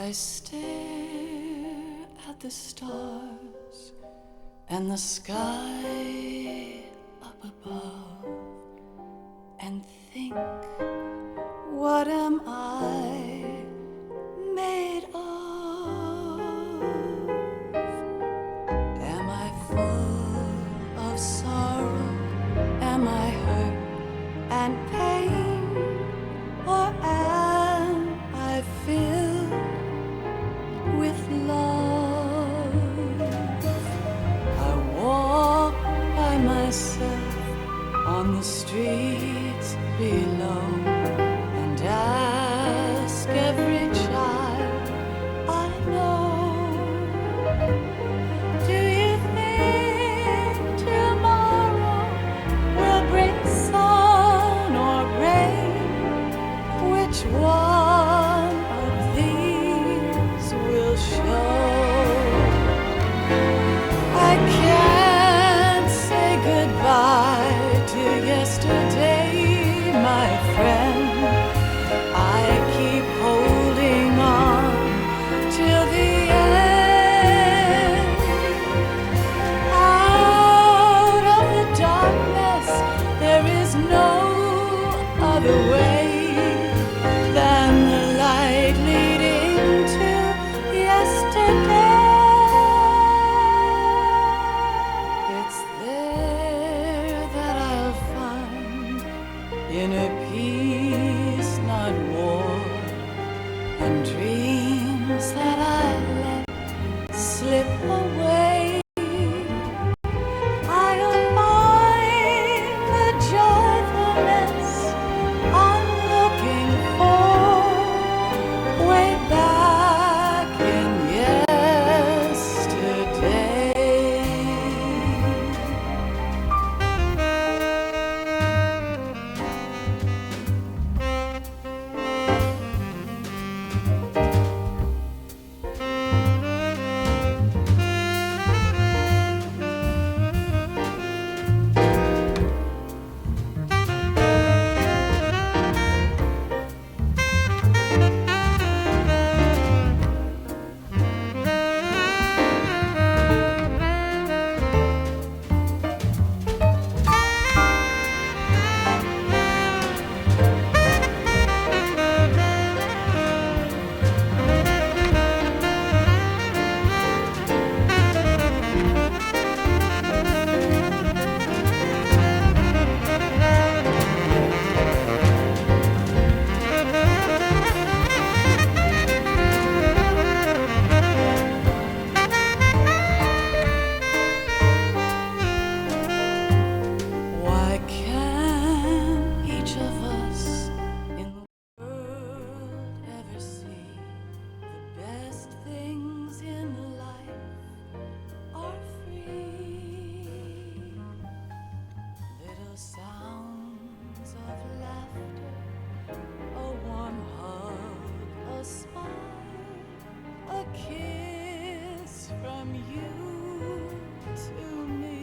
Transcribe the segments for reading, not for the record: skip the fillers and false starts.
I stare at the stars and the sky up above and think, what am I made of? Am I full of sorrow? Am I hurt and pain? Or am I filled with love? I walk by myself on the streets below and ask every child I know, do you think tomorrow will bring sun or rain? Which one of these will show? I can't say goodbye to yesterday, my friend. I keep holding on till the end. Out of the darkness, there is no other way than the light leading to yesterday. It's there that I'll find inner peace, not war, and dreams that I let slip away. I'll find the joyfulness I'm looking for way back in yesterday. Why can't each of us in the world ever see the best things in life are free? Little sounds of laughter, a warm hug, a smile, a kiss from you to me.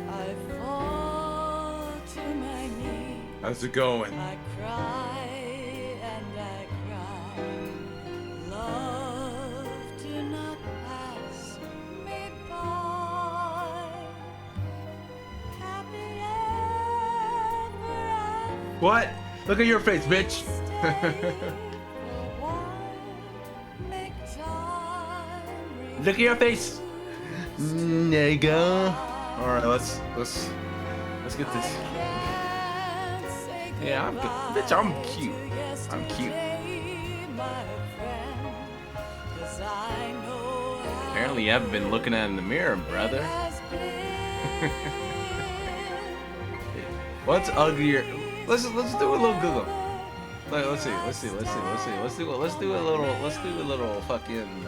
I fall to my knees. How's it going? I cry and I cry. Love, do not pass me by. Happy ever after. What? Look at your face, bitch. Stay for a while. Make time. Look at your face. There you go. All right, let's get this. Yeah, I'm good. Bitch, I'm cute. I'm cute. Apparently, you haven't been looking at in the mirror, brother. What's uglier? Let's do a little Google. Let's do a little fucking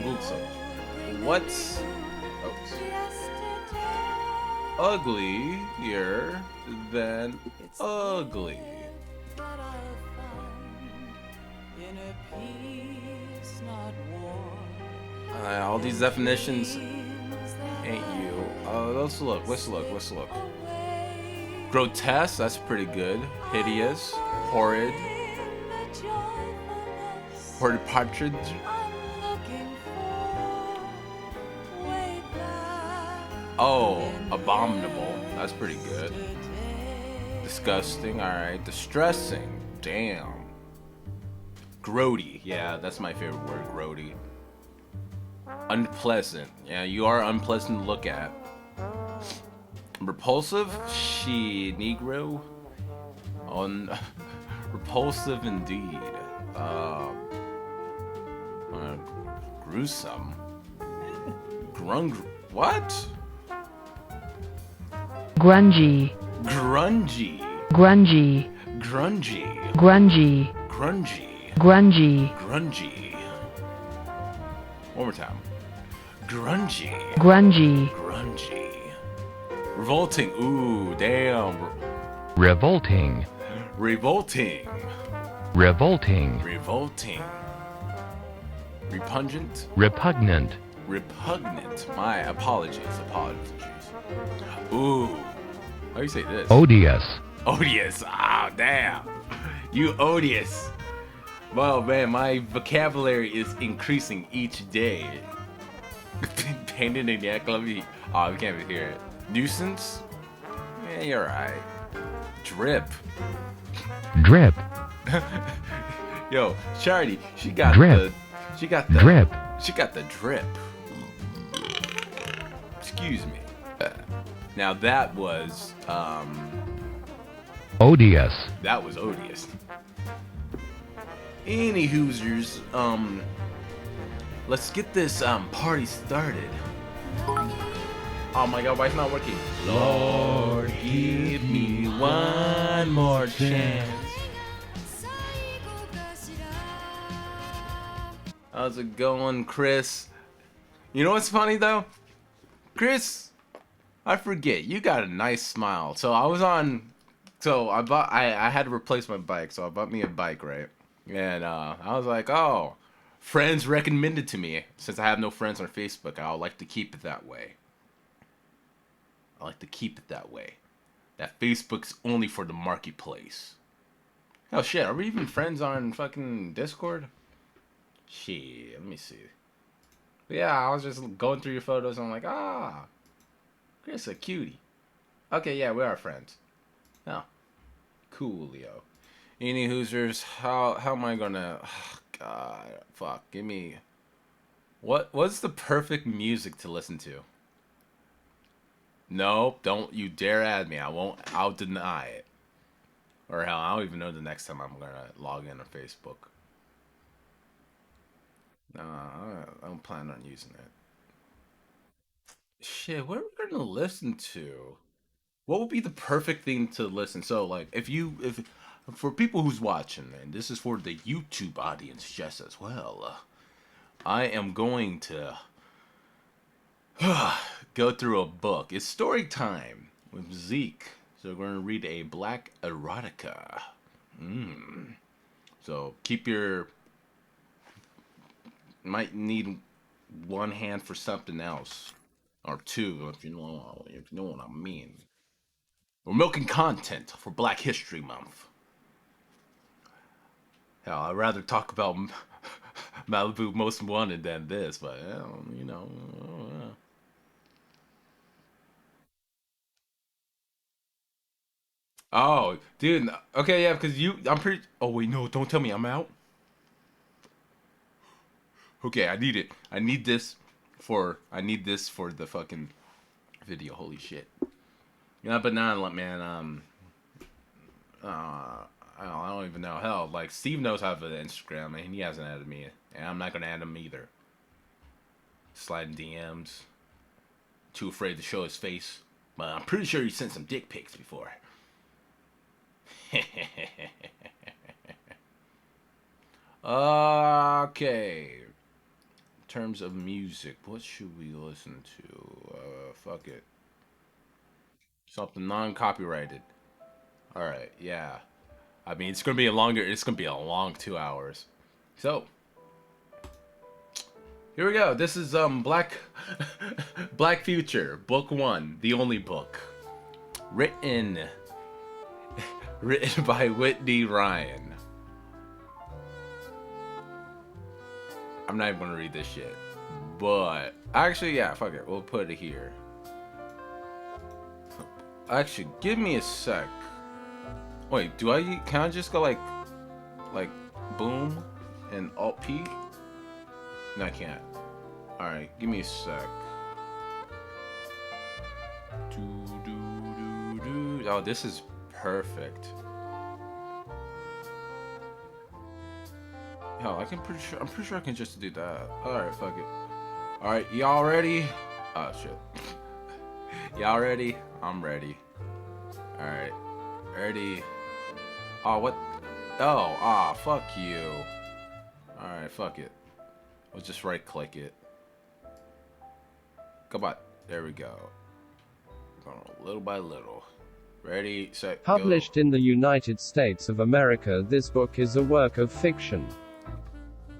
Google search. What's uglier than ugly? All these definitions ain't you. Let's look. Grotesque, that's pretty good. Hideous, horrid, imported partridge. I'm looking for way back Oh, in abominable. That's pretty good. yesterday. Disgusting. All right. Distressing. Damn. Grody. Yeah, that's my favorite word. Grody. Unpleasant. Yeah, you are unpleasant to look at. Repulsive? She Negro? On repulsive indeed. Uh, gruesome. What? Grungy. Grungy. Grungy. Grungy. Grungy. Grungy. Grungy. Grungy. One more time. Grungy. Grungy. Grungy. Revolting. Ooh, damn. Revolting. Revolting. Revolting. Revolting. Repugnant. Repugnant. Repugnant. My apologies. Apologies. Ooh. How do you say this? Odious. Odious. Ah, damn. You odious. Well, man, my vocabulary is increasing each day. Pain in the neck. Let me. Oh, we can't even hear it. Nuisance? Yeah, you're right. Drip. Drip. Yo, Charity, she got Drip. the. She got the. Drip. She got the drip. Excuse me. Now that was Odious. that was odious. Any Hoosers, let's get this party started. Oh my god, why it's not working? Lord, give me one more chance. How's it going, Chris? You know what's funny though? Chris, I forget, you got a nice smile. So I was on, so I had to replace my bike, so I bought me a bike, right? And I was like, oh, friends recommended to me. Since I have no friends on Facebook, I would like to keep it that way. I like to keep it that way. That Facebook's only for the marketplace. Oh shit, are we even friends on fucking Discord? Shit, let me see. But yeah, I was just going through your photos and I'm like, ah, Chris a cutie. Okay, yeah, we are friends. Oh, coolio. Any Hoosers, how am I gonna, oh, God, fuck, give me, what's the perfect music to listen to? Nope, don't you dare add me. I'll deny it. Or hell, I don't even know the next time I'm gonna log in on Facebook. I don't plan on using it. Shit, what are we gonna listen to? What would be the perfect thing to listen? So, like, if for people who's watching, and this is for the YouTube audience just as well, I am going to go through a book. It's story time with Zeke. So we're gonna read a black erotica. So keep your, might need one hand for something else, or two if you know what I mean. We're milking content for Black History Month. Hell, I'd rather talk about Malibu Most Wanted than this, but you know. Oh, dude. Okay, yeah, because I'm pretty. Oh wait, no, don't tell me I'm out. Okay, I need it. I need this for the fucking video. Holy shit. Yeah, but now, man, I don't even know. Hell, like Steve knows how to have an Instagram, and he hasn't added me, and I'm not gonna add him either. Sliding DMs, too afraid to show his face, but I'm pretty sure he sent some dick pics before. Okay. In terms of music, what should we listen to? Fuck it. Something non-copyrighted. All right, yeah. I mean, it's gonna be a longer. It's gonna be a long 2 hours. So here we go. This is Black Black Future, Book 1, the only book, written written by Whitney Ryan. I'm not even gonna read this shit. But actually, yeah, fuck it. We'll put it here. Actually, give me a sec. Wait, can I just go like boom and Alt P? No, I can't. All right, give me a sec. Oh, this is perfect. Hell, I'm pretty sure I can just do that. Alright, fuck it. Alright, y'all ready? Oh shit. Y'all ready? I'm ready. Alright. Ready. Oh, what? Oh, fuck you. Alright, fuck it. We'll just right click it. Come on. There we go. Going little by little. Ready, set, go. Published in the United States of America, this book is a work of fiction.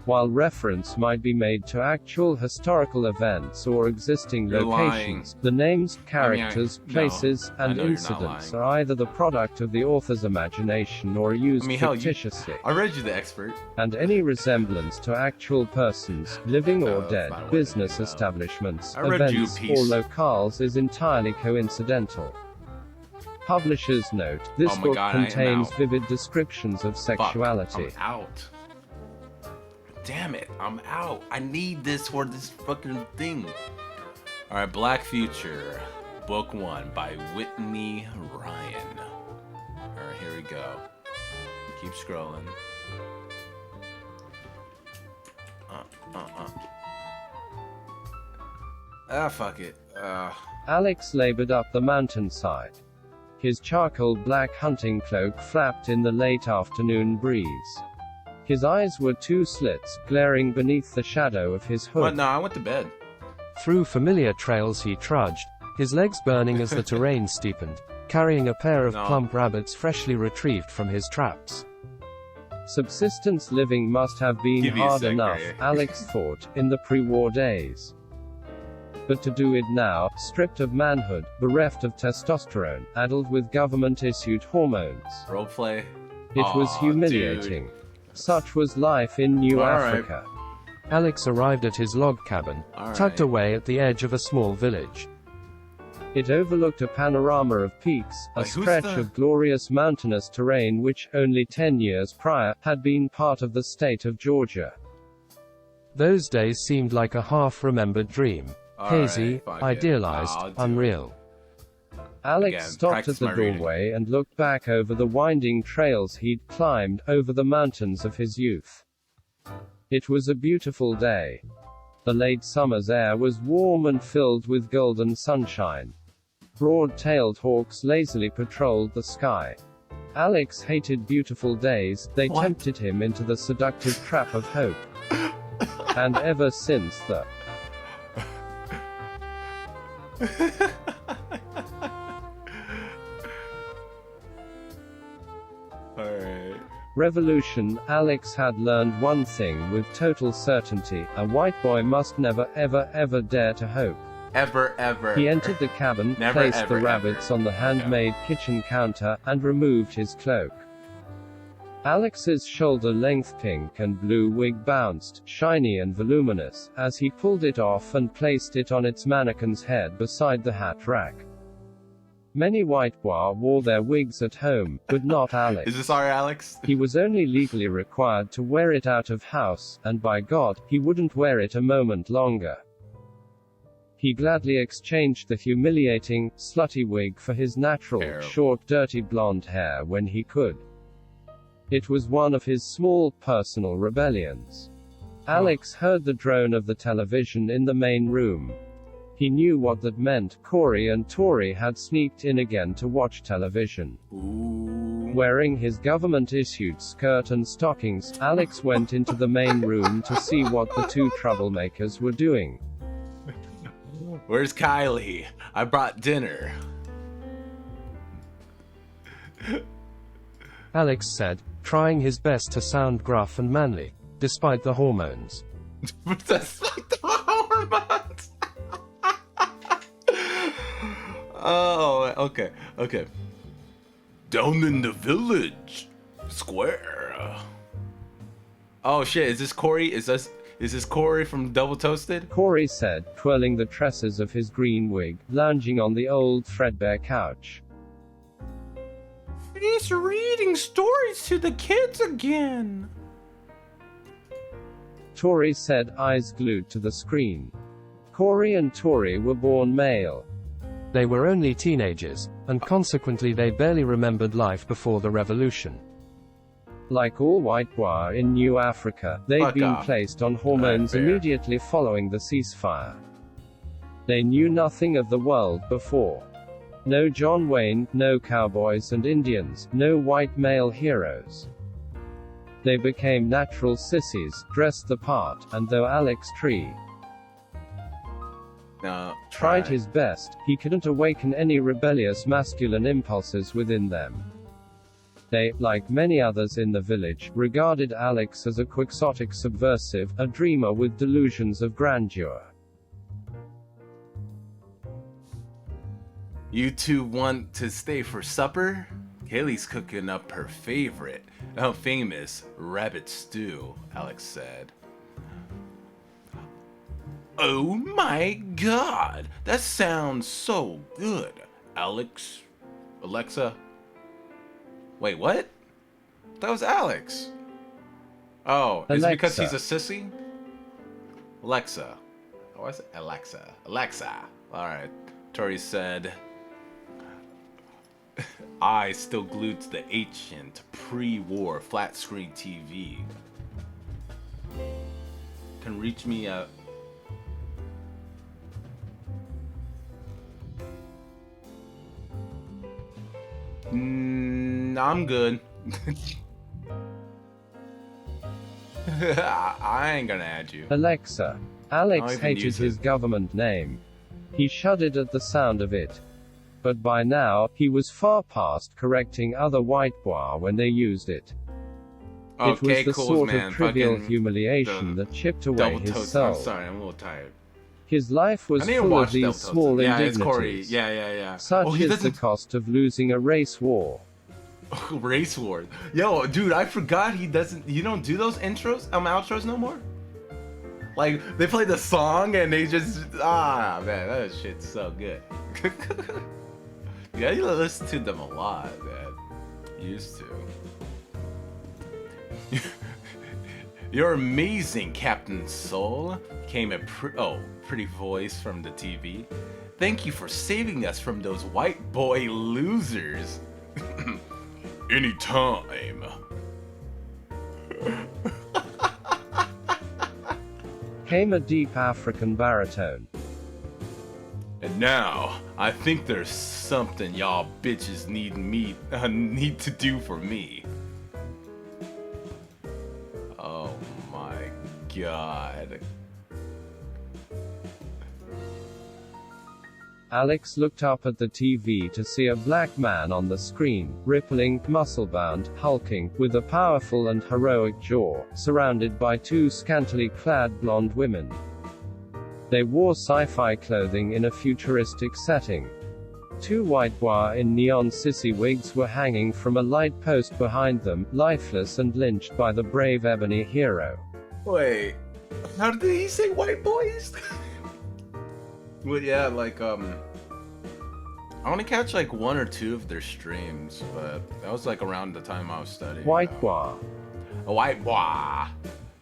While reference might be made to actual historical events or existing You're locations, lying. the names, characters, places, I and know you're not incidents lying. are either the product of the author's imagination or used Hell, fictitiously, I read you the expert. and any resemblance to actual persons, living or No, dead, that's not what business it is, though. establishments, I read you a events, or piece. locales is entirely coincidental. Publisher's note, this Oh my book God, I am contains out. vivid descriptions of sexuality. Fuck, I'm out. Damn it, I'm out. I need this for this fucking thing. Alright, Black Future, Book 1 by Whitney Ryan. Alright, here we go. Keep scrolling. Fuck it. Alex labored up the mountainside. His charcoal black hunting cloak flapped in the late afternoon breeze. His eyes were two slits, glaring beneath the shadow of his hood. What? No, I went to bed. Through familiar trails he trudged, his legs burning as the terrain steepened, carrying a pair of No. plump rabbits freshly retrieved from his traps. Subsistence living must have been Give me a hard sec, enough, Ray. Alex thought, in the pre-war days. But to do it now, stripped of manhood, bereft of testosterone, addled with government-issued hormones. Roleplay. It was Aw, humiliating. Such was life in New Alright. Africa. Alex arrived at his log cabin, tucked Alright. away at the edge of a small village. It overlooked a panorama of peaks, a Wait, who's stretch the- of glorious mountainous terrain which, only 10 years prior, had been part of the state of Georgia. Those days seemed like a half-remembered dream. Alright, Hazy, fuck it. idealized, I'll do unreal. Alex Again, stopped practice at the my reading. doorway and looked back over the winding trails he'd climbed, over the mountains of his youth. It was a beautiful day. The late summer's air was warm and filled with golden sunshine. Broad-tailed hawks lazily patrolled the sky. Alex hated beautiful days, they What? tempted him into the seductive trap of hope. And ever since the Alright. revolution, Alex had learned one thing with total certainty: a white boy must never ever dare to hope. Ever. He entered the cabin, Never, placed ever, the rabbits ever. on the handmade kitchen counter, and removed his cloak. Alex's shoulder-length pink and blue wig bounced, shiny and voluminous, as he pulled it off and placed it on its mannequin's head beside the hat rack. Many white bois wore their wigs at home, but not Alex. Is this our Alex? He was only legally required to wear it out of house, and by God, he wouldn't wear it a moment longer. He gladly exchanged the humiliating, slutty wig for his natural, Terrible. short, dirty blonde hair when he could. It was one of his small, personal rebellions. Alex heard the drone of the television in the main room. He knew what that meant. Corey and Tori had sneaked in again to watch television. Ooh. Wearing his government-issued skirt and stockings, Alex went into the main room to see what the two troublemakers were doing. Where's Kylie? I brought dinner. Alex said, trying his best to sound gruff and manly, despite the hormones. That's like the hormones. Oh, okay. Down in the village square. Oh shit, is this Corey? Is Is this Corey from Double Toasted? Corey said, twirling the tresses of his green wig, lounging on the old threadbare couch. He's reading stories to the kids again. Tori said, eyes glued to the screen. Corey and Tori were born male. They were only teenagers, and consequently they barely remembered life before the revolution. Like all white bois in New Africa, they'd Fuck been off. placed on hormones Fair. immediately following the ceasefire. They knew nothing of the world before. No John Wayne, no cowboys and Indians, no white male heroes. They became natural sissies, dressed the part, and though Alex tried his best, he couldn't awaken any rebellious masculine impulses within them. They, like many others in the village, regarded Alex as a quixotic subversive, a dreamer with delusions of grandeur. You two want to stay for supper? Kaylee's cooking up her favorite, famous rabbit stew, Alex said. Oh my god, that sounds so good. Alexa? Wait, what? That was Alex. Oh, is it because he's a sissy? Alexa. Oh, I said Alexa. Alright. Tori said, eyes still glued to the ancient pre-war flat screen TV. Can reach me at I'm good. I ain't gonna add you. Alexa. Alex even hated use his it. government name. He shuddered at the sound of it. But by now, he was far past correcting other white bois when they used it. It was the sort of trivial humiliation that chipped away Double his toast. soul. I'm sorry, I'm a little tired. His life was I need to full watch of these Double Toasted. small Yeah, it's Corey. indignities. Yeah. Such he is the doesn't- cost of losing a race war. Race War. Yo, dude, I forgot he doesn't. You don't do those intros, outros no more. Like they play the song and they just man, that shit's so good. Yeah, you listen to them a lot, man. Used to. You're amazing, Captain Soul. Came a pretty voice from the TV. Thank you for saving us from those white boy losers. Anytime. Came a deep African baritone. And now, I think there's something y'all bitches need to do for me. Oh my god. Alex looked up at the TV to see a black man on the screen, rippling, muscle-bound, hulking, with a powerful and heroic jaw, surrounded by two scantily clad blonde women. They wore sci-fi clothing in a futuristic setting. Two white bois in neon sissy wigs were hanging from a light post behind them, lifeless and lynched by the brave ebony hero. Wait, how did he say white boys? Well, yeah, like, I only catch like one or two of their streams, but that was like around the time I was studying. White bois. A white bois.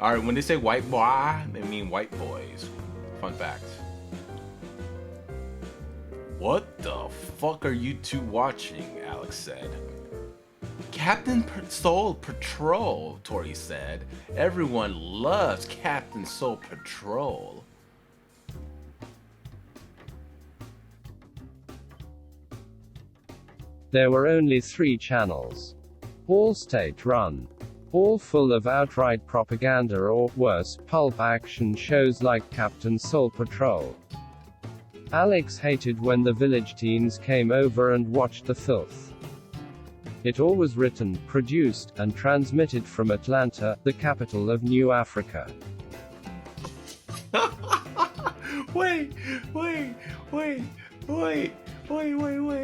Alright, when they say white bois, they mean white boys. Fun fact. What the fuck are you two watching? Alex said. Captain Soul Patrol, Tori said. Everyone loves Captain Soul Patrol. There were only 3 channels. All state-run. All full of outright propaganda or, worse, pulp action shows like Captain Soul Patrol. Alex hated when the village teens came over and watched the filth. It all was written, produced, and transmitted from Atlanta, the capital of New Africa. Wait,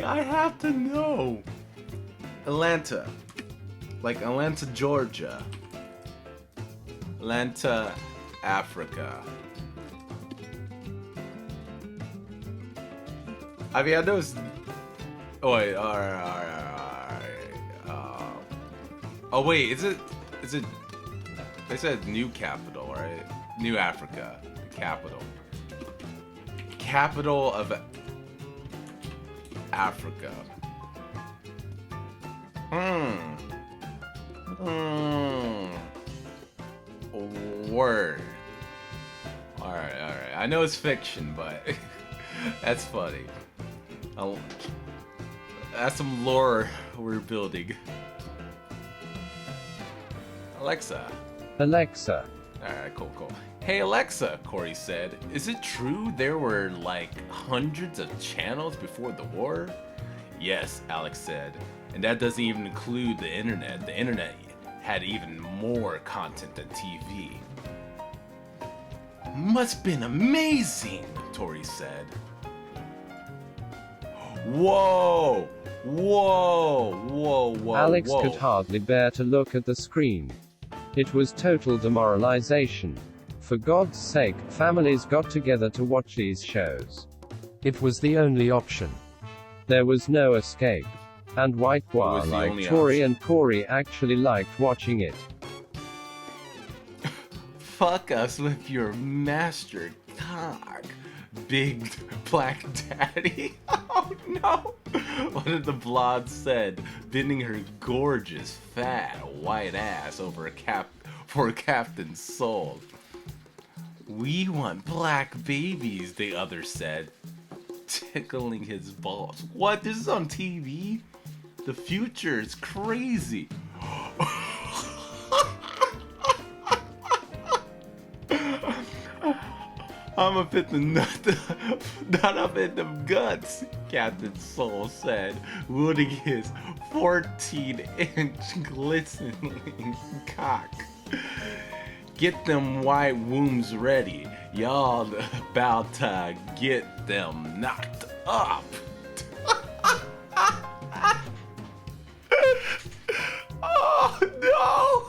I have to know. Atlanta. Like Atlanta, Georgia. Atlanta, Africa. I mean, I know it's... Oh, wait, alright. Oh, wait, is it... They said new capital, right? New Africa. The capital. Capital of Africa. Word. Alright. I know it's fiction, but that's funny. That's some lore we're building. Alexa. Alright, cool. Hey Alexa, Corey said, is it true there were like hundreds of channels before the war? Yes, Alex said, and that doesn't even include the internet. The internet had even more content than TV. Must been amazing, Tori said. Whoa! Alex could hardly bear to look at the screen. It was total demoralization. For God's sake, families got together to watch these shows. It was the only option. There was no escape. And White Bois, like Tori and Corey, actually liked watching it. Fuck us with your master cock, big black daddy. Oh no! One of the blondes said, bending her gorgeous, fat, white ass over for Captain Soul. We want black babies, the other said, tickling his balls. What? This is on TV? The future is crazy. I'ma fit the nut up in them guts, Captain Soul said, wielding his 14-inch glistening cock. Get them white wombs ready. Y'all about to get them knocked up. Oh no!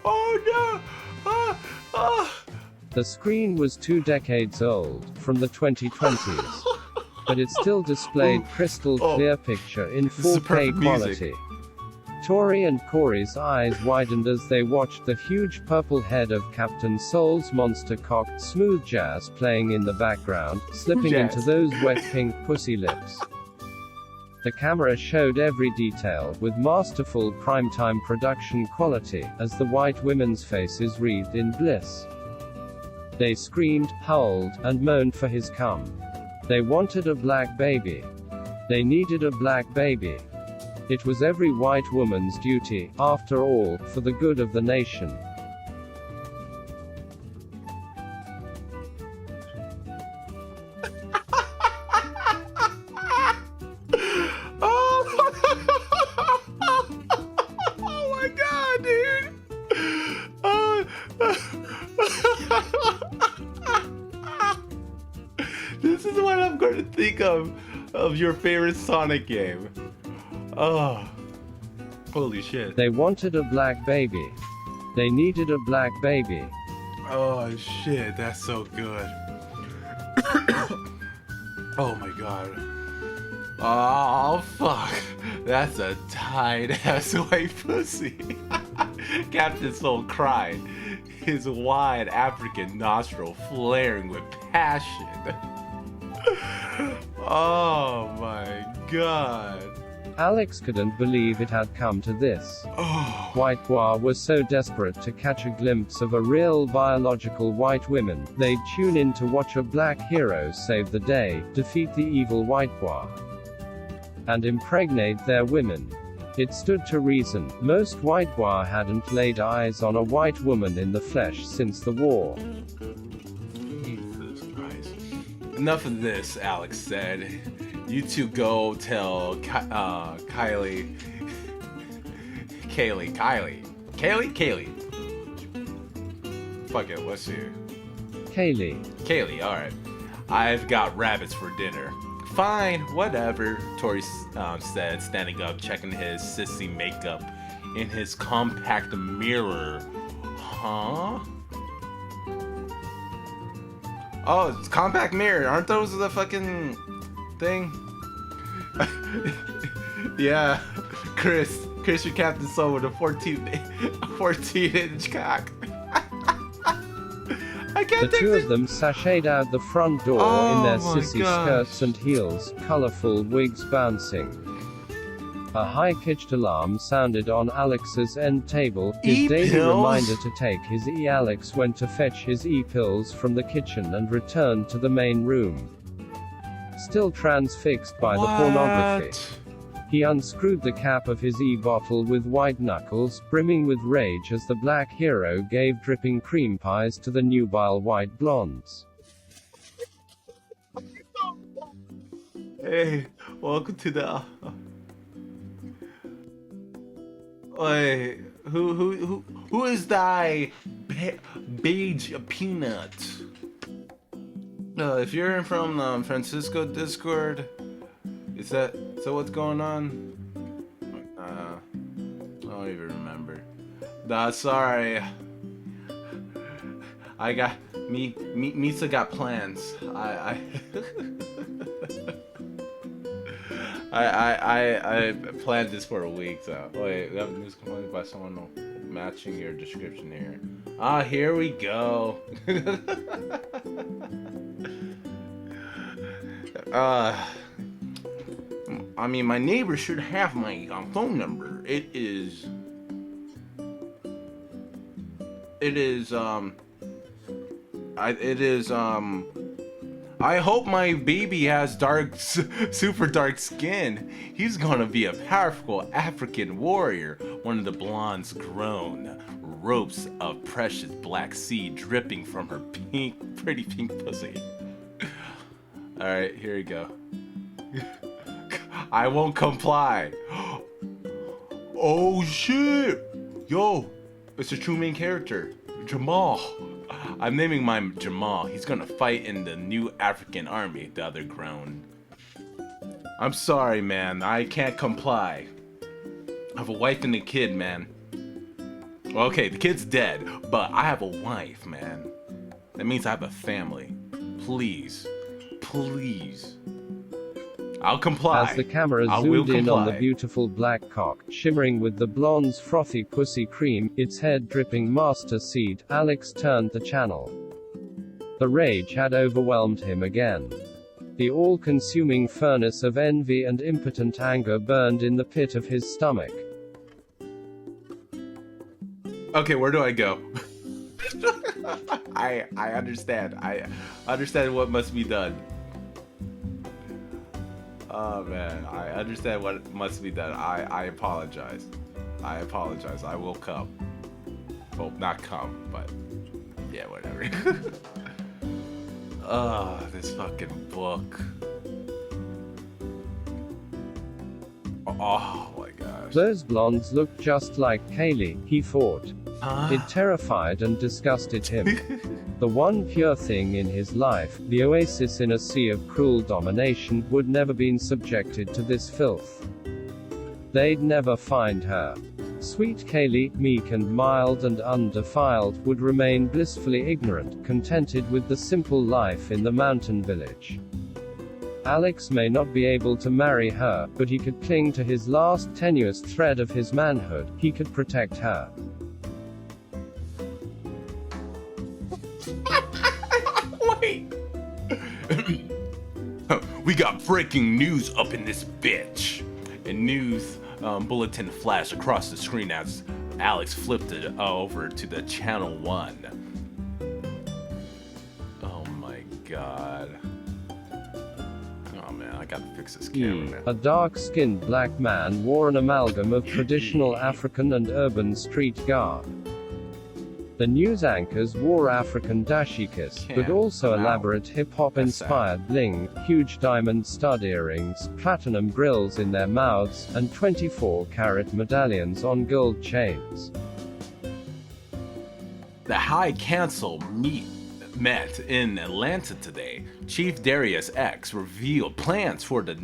Oh no! The screen was 2 decades old, from the 2020s. But it still displayed crystal clear picture in 4K quality. Tori and Corey's eyes widened as they watched the huge purple head of Captain Soul's monster cock, smooth jazz playing in the background, slipping into those wet pink pussy lips. The camera showed every detail, with masterful primetime production quality, as the white women's faces wreathed in bliss. They screamed, howled, and moaned for his cum. They wanted a black baby. They needed a black baby. It was every white woman's duty, after all, for the good of the nation. Oh my god, dude! This is what I'm going to think of your favorite Sonic game. Oh, holy shit. They wanted a black baby. They needed a black baby. Oh shit, that's so good. Oh my god. Oh fuck. That's a tight ass white pussy. Captain Soul cried, his wide African nostril flaring with passion. Oh my god. Alex couldn't believe it had come to this. White Bois was so desperate to catch a glimpse of a real biological white woman, they'd tune in to watch a black hero save the day, defeat the evil White Bois, and impregnate their women. It stood to reason, most White Bois hadn't laid eyes on a white woman in the flesh since the war. Jesus Christ. Enough of this, Alex said. You two go tell Kaylee. Fuck it, what's your... Kaylee, alright. I've got rabbits for dinner. Fine, whatever, Tori said, standing up, checking his sissy makeup in his compact mirror. Huh? Oh, it's compact mirror. Aren't those the fucking thing? Yeah, Chris, your Captain Soul with a 14-inch cock. I can't The two think of them sashayed out the front door in their sissy skirts and heels, colorful wigs bouncing. A high-pitched alarm sounded on Alex's end table, his daily E-pills? reminder to take his Alex went to fetch his E-pills from the kitchen and returned to the main room. Still transfixed by the pornography. He unscrewed the cap of his E-bottle with white knuckles, brimming with rage as the black hero gave dripping cream pies to the nubile white blondes. Hey, welcome to the. Wait, who is thy beige peanut? If you're from Francisco Discord, is that what's going on? I don't even remember. Nah, sorry. I got Misa got plans. I planned this for a week, so wait, we have news complaints by someone matching your description here. Ah, here we go. I mean, my neighbor should have my phone number. It is I hope my baby has super dark skin. He's gonna be a powerful African warrior. One of the blondes groan, ropes of precious black seed dripping from her pretty pink pussy. Alright, here we go. I won't comply. Oh shit! Yo, it's a true main character, Jamal. I'm naming mine Jamal. He's gonna fight in the new African army, the other groaned. I'm sorry, man. I can't comply. I have a wife and a kid, man. Well, okay, the kid's dead, but I have a wife, man. That means I have a family. Please. Please. I'll comply. As the camera zoomed in on the beautiful black cock, shimmering with the blonde's frothy pussy cream, its head dripping master seed, Alex turned the channel. The rage had overwhelmed him again. The all-consuming furnace of envy and impotent anger burned in the pit of his stomach. Okay, where do I go? I understand. I understand what must be done. Oh man, I understand what must be done. I apologize. I apologize. I will come. Well, not come, but yeah, whatever. This fucking book. Oh my gosh. Those blondes looked just like Kaylee, he thought. It terrified and disgusted him. The one pure thing in his life, the oasis in a sea of cruel domination, would never been subjected to this filth. They'd never find her. Sweet Kaylee, meek and mild and undefiled, would remain blissfully ignorant, contented with the simple life in the mountain village. Alex may not be able to marry her, but he could cling to his last tenuous thread of his manhood. He could protect her. Wait. We got breaking news up in this bitch. A news bulletin flashed across the screen as Alex flipped it over to the channel 1. Oh my god. Oh man, I gotta fix this camera, man. A dark-skinned black man wore an amalgam of traditional African and urban street garb. The news anchors wore African dashikis, but also elaborate hip-hop inspired bling, huge diamond stud earrings, platinum grills in their mouths, and 24-carat medallions on gold chains. The High Council met in Atlanta today. Chief Darius X revealed plans for the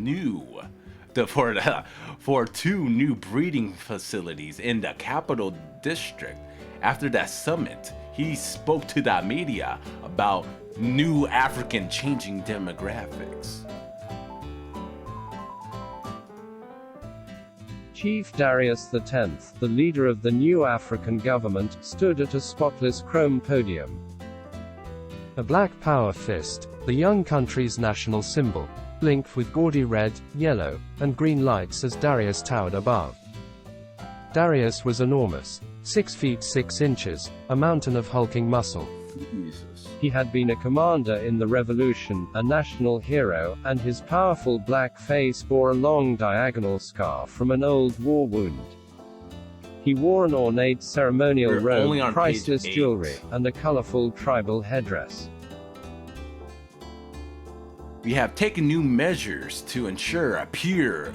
for two new breeding facilities in the capital district. After that summit, he spoke to the media about new African changing demographics. Chief Darius X, the leader of the new African government, stood at a spotless chrome podium. A black power fist, the young country's national symbol, blinked with gaudy red, yellow, and green lights as Darius towered above. Darius was enormous, 6 feet 6 inches, a mountain of hulking muscle. He had been a commander in the revolution, a national hero, and his powerful black face bore a long diagonal scar from an old war wound. He wore an ornate ceremonial robe, priceless jewelry, and a colorful tribal headdress. We have taken new measures to ensure a pure,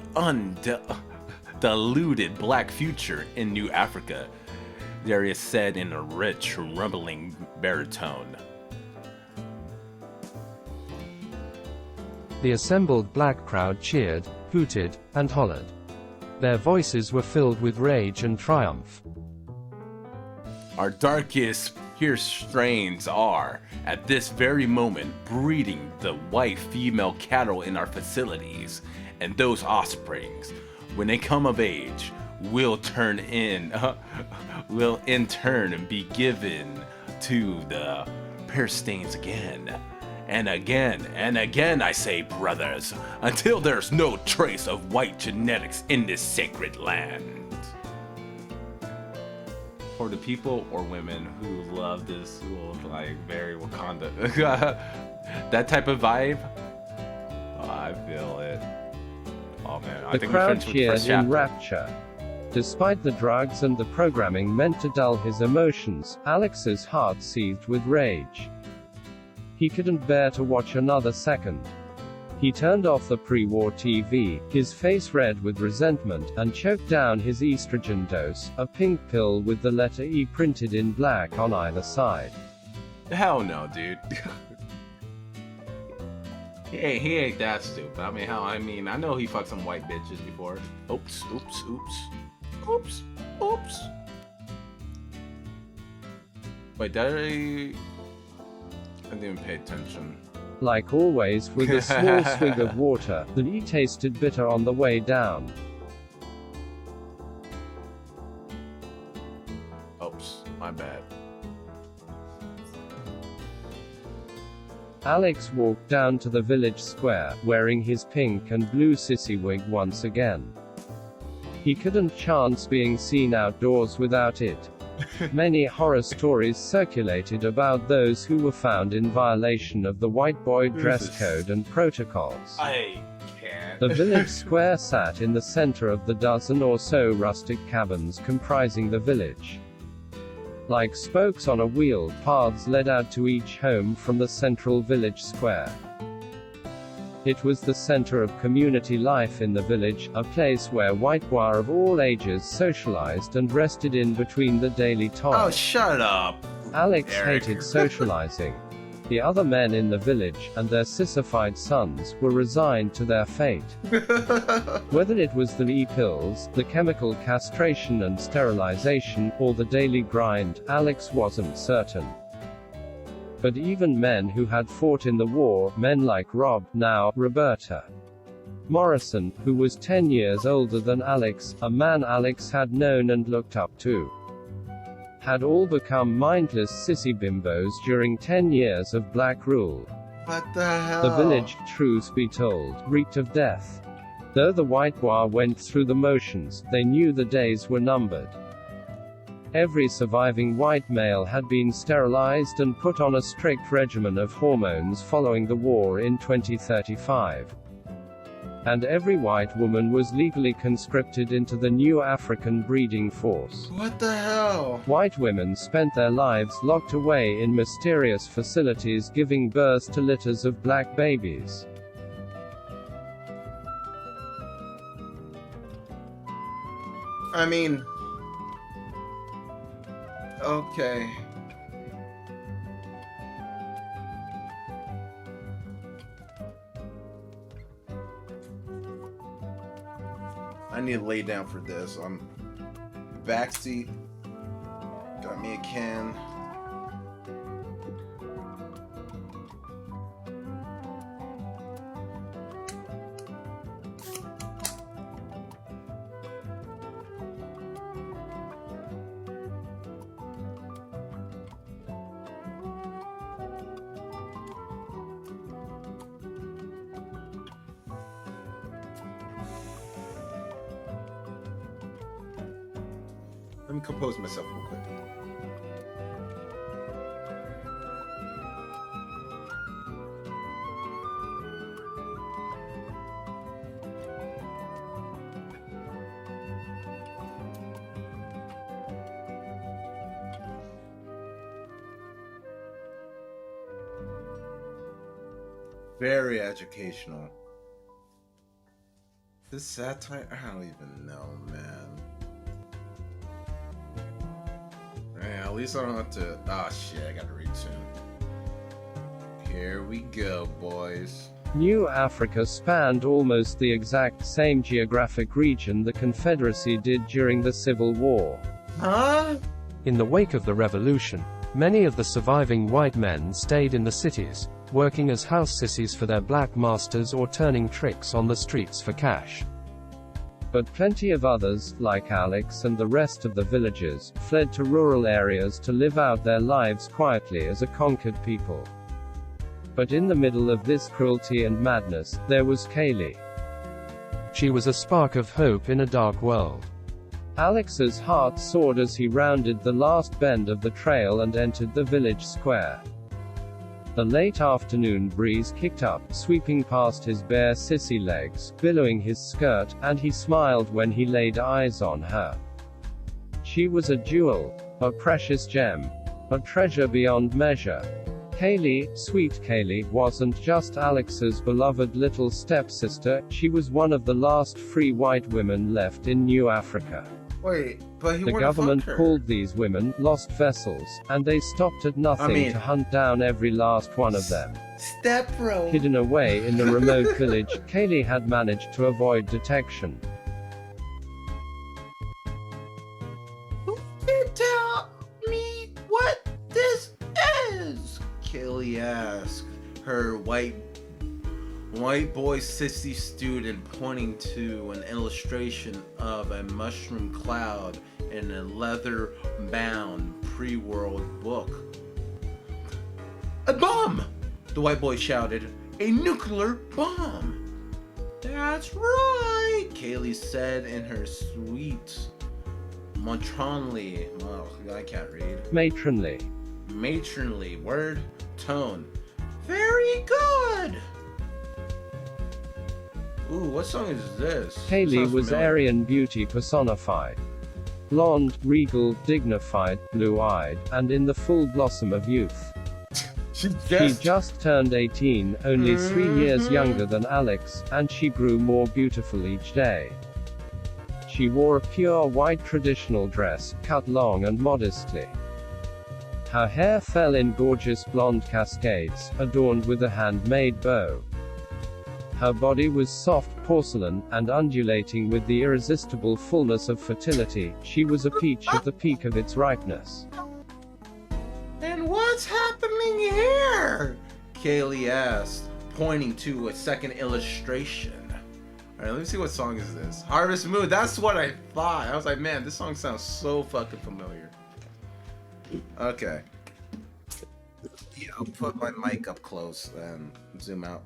undiluted black future in New Africa, Darius said in a rich, rumbling baritone. The assembled black crowd cheered, hooted, and hollered. Their voices were filled with rage and triumph. Our darkest here strains are, at this very moment, breeding the white female cattle in our facilities, and those offsprings, when they come of age, will in turn be given to the Perstains again. And again, and again, I say, brothers, until there's no trace of white genetics in this sacred land. For the people or women who love this, like, very Wakanda, that type of vibe, oh, I feel it. Oh man, I The think crowd the cheered first in chapter. rapture. Despite the drugs and the programming meant to dull his emotions, Alex's heart seethed with rage. He couldn't bear to watch another second. He turned off the pre-war TV, his face red with resentment, and choked down his estrogen dose, a pink pill with the letter E printed in black on either side. Hell no, dude. he ain't that stupid. I know he fucked some white bitches before. Oops. Wait, I didn't pay attention. Like always, with a small swig of water, the E tasted bitter on the way down. Oops, my bad. Alex walked down to the village square, wearing his pink and blue sissy wig once again. He couldn't chance being seen outdoors without it. Many horror stories circulated about those who were found in violation of the white boy dress code and protocols. I can't. The village square sat in the center of the dozen or so rustic cabins comprising the village. Like spokes on a wheel, paths led out to each home from the central village square. It was the center of community life in the village, a place where white bois of all ages socialized and rested in between the daily toil. Oh, shut up. Alex Eric. hated socializing. The other men in the village, and their sissified sons, were resigned to their fate. Whether it was the E-pills, the chemical castration and sterilization, or the daily grind, Alex wasn't certain. But even men who had fought in the war, men like Rob, now, Roberta Morrison, who was 10 years older than Alex, a man Alex had known and looked up to, had all become mindless sissy bimbos during 10 years of black rule. What the hell? The village, truth be told, reeked of death. Though the white bois went through the motions, they knew the days were numbered. Every surviving white male had been sterilized and put on a strict regimen of hormones following the war in 2035. And every white woman was legally conscripted into the new African breeding force. What the hell? White women spent their lives locked away in mysterious facilities giving birth to litters of black babies. I mean, okay. I need to lay down for this. I'm backseat. Got me a can. Let me compose myself real quick. Very educational. This satire? I don't even know, man. Yeah, at least I don't have to. Oh shit, I gotta retune. Here we go, boys. New Africa spanned almost the exact same geographic region the Confederacy did during the Civil War. Huh? In the wake of the revolution, many of the surviving white men stayed in the cities, working as house sissies for their black masters or turning tricks on the streets for cash. But plenty of others, like Alex and the rest of the villagers, fled to rural areas to live out their lives quietly as a conquered people. But in the middle of this cruelty and madness, there was Kaylee. She was a spark of hope in a dark world. Alex's heart soared as he rounded the last bend of the trail and entered the village square. The late afternoon breeze kicked up, sweeping past his bare sissy legs, billowing his skirt, and he smiled when he laid eyes on her. She was a jewel, a precious gem, a treasure beyond measure. Kaylee, sweet Kaylee, wasn't just Alex's beloved little stepsister, she was one of the last free white women left in New Africa. Wait, but he The government called these women lost vessels, and they stopped at nothing to hunt down every last one of them. Step bro. Hidden away in the remote village, Kaylee had managed to avoid detection. Who can tell me what this is? Kaylee asked, her white boy sissy student pointing to an illustration of a mushroom cloud in a leather-bound pre-world book. A bomb! The white boy shouted. A nuclear bomb! That's right, Kaylee said in her sweet, matronly, well, I can't read. Matronly word tone. Very good! Ooh, what song is this? Kaylee was Aryan beauty personified. Blonde, regal, dignified, blue-eyed, and in the full blossom of youth. She just turned 18, only 3 years younger than Alex, and she grew more beautiful each day. She wore a pure white traditional dress, cut long and modestly. Her hair fell in gorgeous blonde cascades, adorned with a handmade bow. Her body was soft porcelain, and undulating with the irresistible fullness of fertility. She was a peach at the peak of its ripeness. And what's happening here? Kaylee asked, pointing to a second illustration. Alright, let me see what song is this. Harvest Moon, that's what I thought. I was like, man, this song sounds so fucking familiar. Okay. Yeah, I'll put my mic up close and zoom out.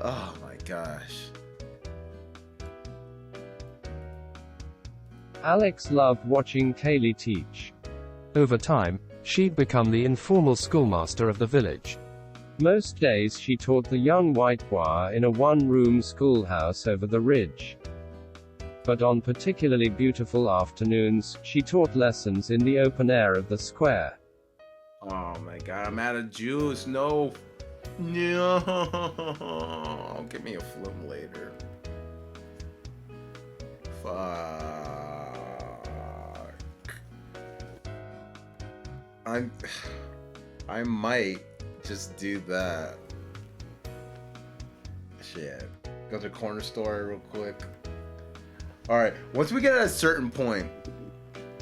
Oh my gosh. Alex loved watching Kaylee teach. Over time, she'd become the informal schoolmaster of the village. Most days she taught the young white boy in a one-room schoolhouse over the ridge. But on particularly beautiful afternoons, she taught lessons in the open air of the square. Oh my god, I'm out of juice. No. No. Give me a flim later. Fuck. I might just do that. Shit. Go to the corner store real quick. Alright, once we get at a certain point,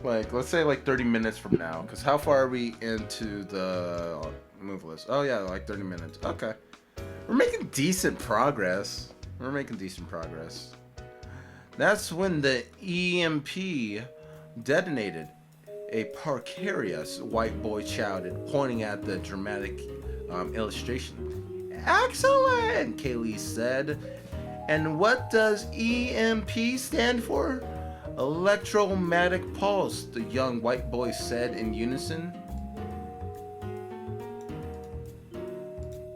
like, let's say like 30 minutes from now, because how far are we into the move list? Oh yeah, like 30 minutes. Okay. We're making decent progress. That's when the EMP detonated. A precarious white boy shouted, pointing at the dramatic illustration. Excellent, Kaylee said. And what does EMP stand for? Electromagnetic pulse, the young white boy said in unison.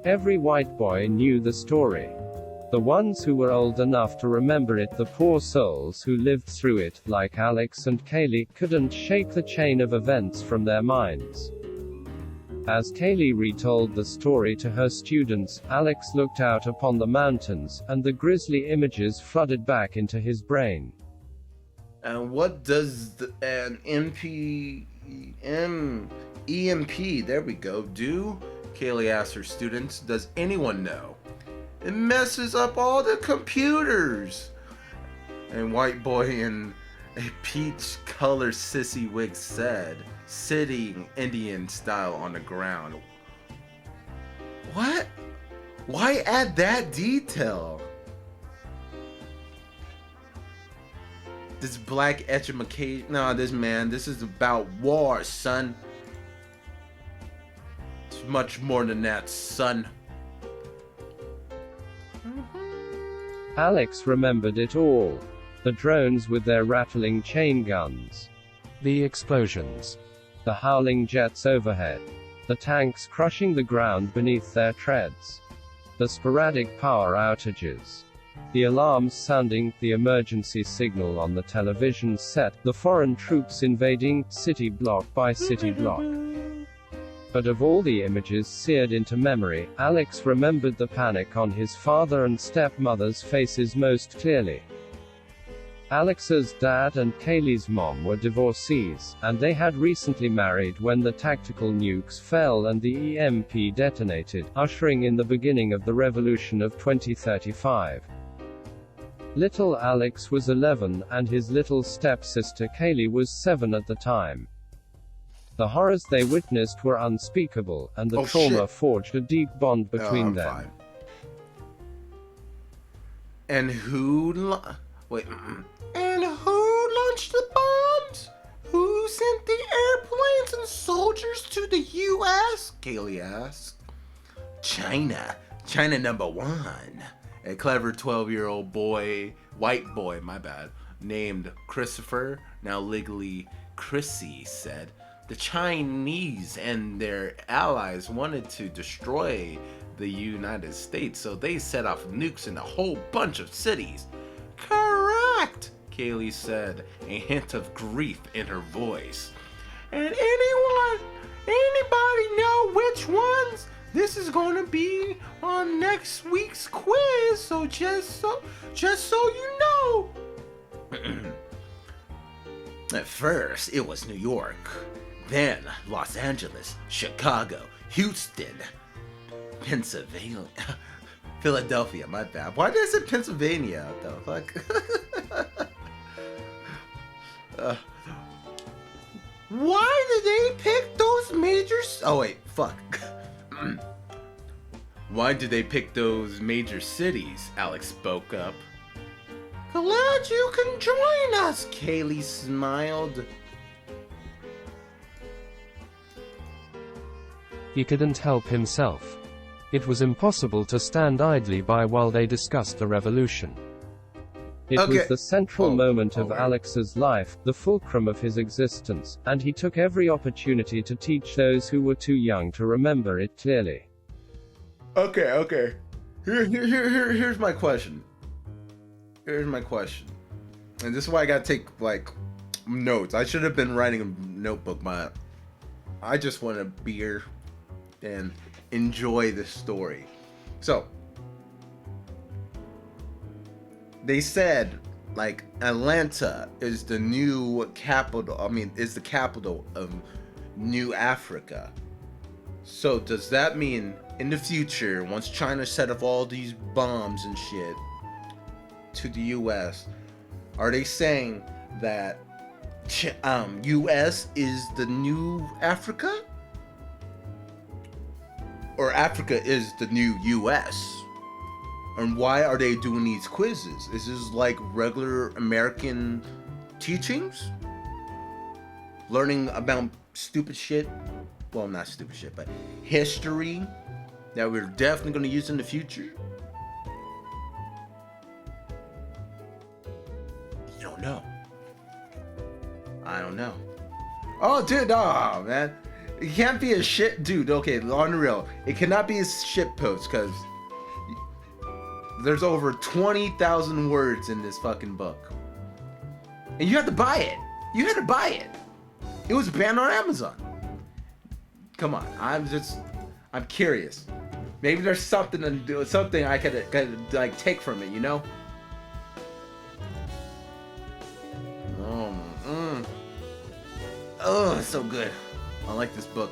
Every white boy knew the story. The ones who were old enough to remember it, the poor souls who lived through it, like Alex and Kaylee, couldn't shake the chain of events from their minds. As Kaylee retold the story to her students, Alex looked out upon the mountains, and the grisly images flooded back into his brain. And what does an EMP, there we go, do? Kaylee asked her students. Does anyone know? It messes up all the computers. And white boy in a peach color sissy wig said, sitting Indian style on the ground. What? Why add that detail? This black education. No, this is about war, son. It's much more than that, son. Alex remembered it all. The drones with their rattling chain guns. The explosions. The howling jets overhead. The tanks crushing the ground beneath their treads. The sporadic power outages. The alarms sounding, the emergency signal on the television set, the foreign troops invading, city block by city block. But of all the images seared into memory, Alex remembered the panic on his father and stepmother's faces most clearly. Alex's dad and Kaylee's mom were divorcees, and they had recently married when the tactical nukes fell and the EMP detonated, ushering in the beginning of the revolution of 2035. Little Alex was 11, and his little stepsister Kaylee was 7 at the time. The horrors they witnessed were unspeakable, and the trauma forged a deep bond between them. Fine. And who launched the bombs? Who sent the airplanes and soldiers to the U.S.? Kaylee asked. China number one. A clever 12-year-old white boy, named Christopher, now legally Chrissy, said. The Chinese and their allies wanted to destroy the United States, so they set off nukes in a whole bunch of cities. Correct, Kaylee said, a hint of grief in her voice. And anybody know which ones? This is going to be on next week's quiz, so just so you know. At first, it was New York. Then Los Angeles, Chicago, Houston, Pennsylvania, Philadelphia, my bad. Why did I say Pennsylvania though? Fuck. Why did they pick those major? Oh wait, fuck. Why did they pick those major cities? Alex spoke up. Glad you can join us, Kaylee smiled. He couldn't help himself. It was impossible to stand idly by while they discussed the revolution. It was the central moment of Alex's life, the fulcrum of his existence, and he took every opportunity to teach those who were too young to remember it clearly. Okay. Here's my question. And this is why I gotta take, like, notes. I should have been writing a notebook, I just want a beer and enjoy this story. So, they said, like, Atlanta is the new capital, is the capital of New Africa. So, does that mean, in the future, once China set off all these bombs and shit, to the U.S., are they saying that U.S. is the new Africa? Or Africa is the new U.S.? And why are they doing these quizzes? Is this like regular American teachings? Learning about stupid shit? Well, not stupid shit, but history that we're definitely going to use in the future? I don't know. I don't know. Oh, dude, oh, man. It can't be a shit, dude. Okay, on the real, it cannot be a shit post because there's over 20,000 words in this fucking book, and you had to buy it. You had to buy it. It was banned on Amazon. Come on, I'm curious. Maybe there's something I could like take from it, you know? Oh, it's so good. I like this book.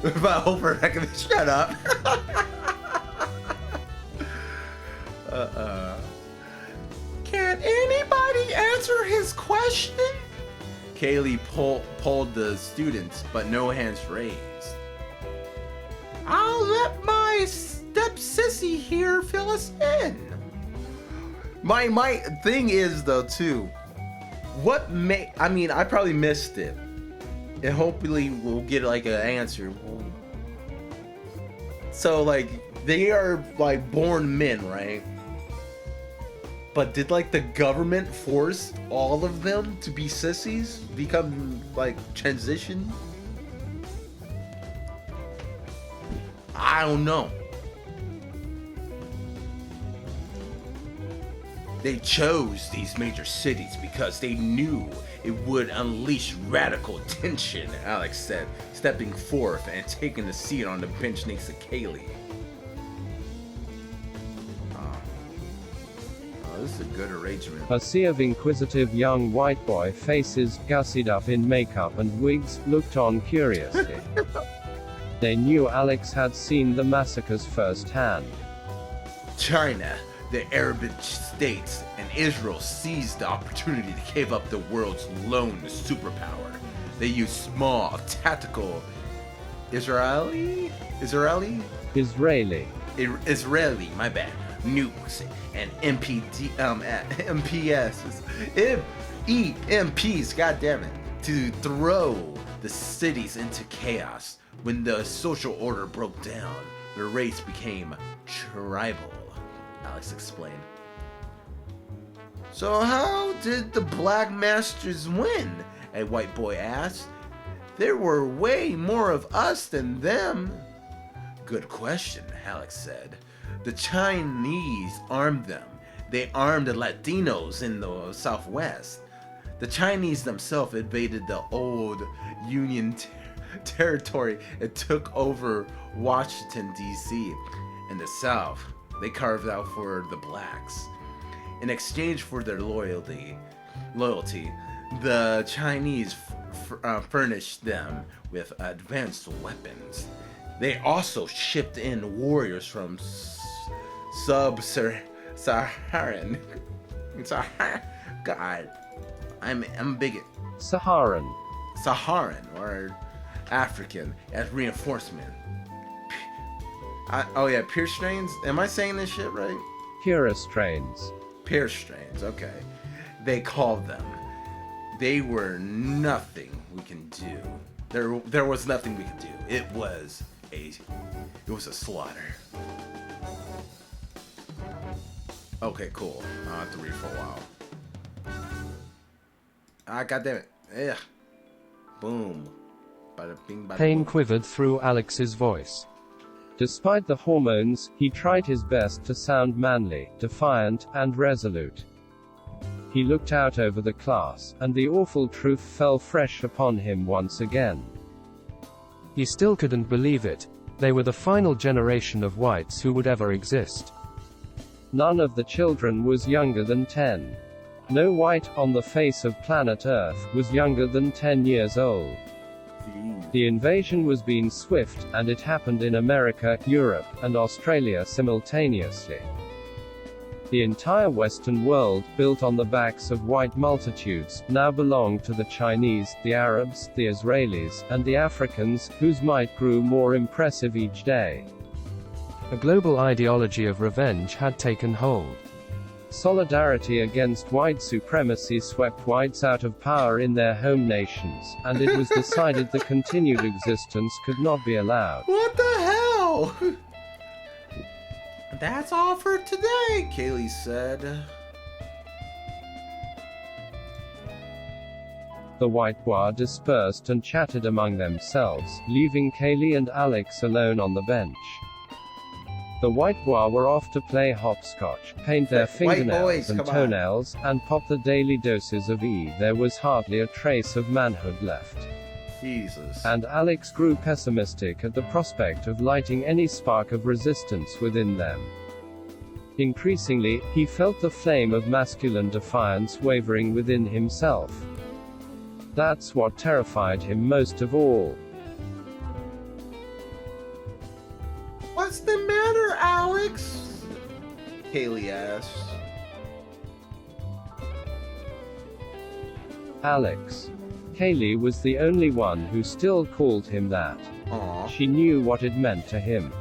But Oprah, I can shut up. Can anybody answer his question? Kaylee polled the students, but no hands raised. I'll let my step sissy here fill us in. My thing is though too, I probably missed it, and hopefully we'll get like an answer. So like they are like born men, right? But did like the government force all of them to be sissies, become like transition? I don't know. They chose these major cities because they knew it would unleash radical tension, Alex said, stepping forth and taking a seat on the bench next to Kaylee. This is a good arrangement. A sea of inquisitive young white boy faces, gussied up in makeup and wigs, looked on curiously. They knew Alex had seen the massacres firsthand. China, the Arab states, and Israel seized the opportunity to cave up the world's lone superpower. They used small, tactical Israeli, my bad, nukes and EMPs, goddammit, to throw the cities into chaos. When the social order broke down, the race became tribal, Alex explained. So how did the Black Masters win? A white boy asked. There were way more of us than them. Good question, Alex said. The Chinese armed them. They armed the Latinos in the Southwest. The Chinese themselves invaded the old Union territory and took over Washington, D.C. In the South, they carved out for the blacks. In exchange for their loyalty, the Chinese furnished them with advanced weapons. They also shipped in warriors from Sub-Saharan. God, I'm a bigot. Saharan or African as reinforcement. Pure strains. Am I saying this shit right? Pura strains. Pure strains. Okay. They called them. They were nothing we can do. There was nothing we could do. It was a slaughter. Okay, cool. I'll have to read for a while. Goddammit. Yeah. Boom. Bada bing, bada Pain boom. quivered through Alex's voice. Despite the hormones, he tried his best to sound manly, defiant, and resolute. He looked out over the class, and the awful truth fell fresh upon him once again. He still couldn't believe it. They were the final generation of whites who would ever exist. None of the children was younger than 10. No white on the face of planet Earth was younger than 10 years old. The invasion was being swift, and it happened in America, Europe, and Australia simultaneously. The entire Western world, built on the backs of white multitudes, now belonged to the Chinese, the Arabs, the Israelis, and the Africans, whose might grew more impressive each day. A global ideology of revenge had taken hold. Solidarity against white supremacy swept whites out of power in their home nations, and it was decided the continued existence could not be allowed. What the hell? That's all for today, Kaylee said. The white bois dispersed and chatted among themselves, leaving Kaylee and Alex alone on the bench. The white bois were off to play hopscotch, paint their fingernails and toenails, and pop the daily doses of E. There was hardly a trace of manhood left. Jesus. And Alex grew pessimistic at the prospect of lighting any spark of resistance within them. Increasingly, he felt the flame of masculine defiance wavering within himself. That's what terrified him most of all. What's the matter, Alex? Kaylee asked. Alex. Kaylee was the only one who still called him that. Aw. She knew what it meant to him.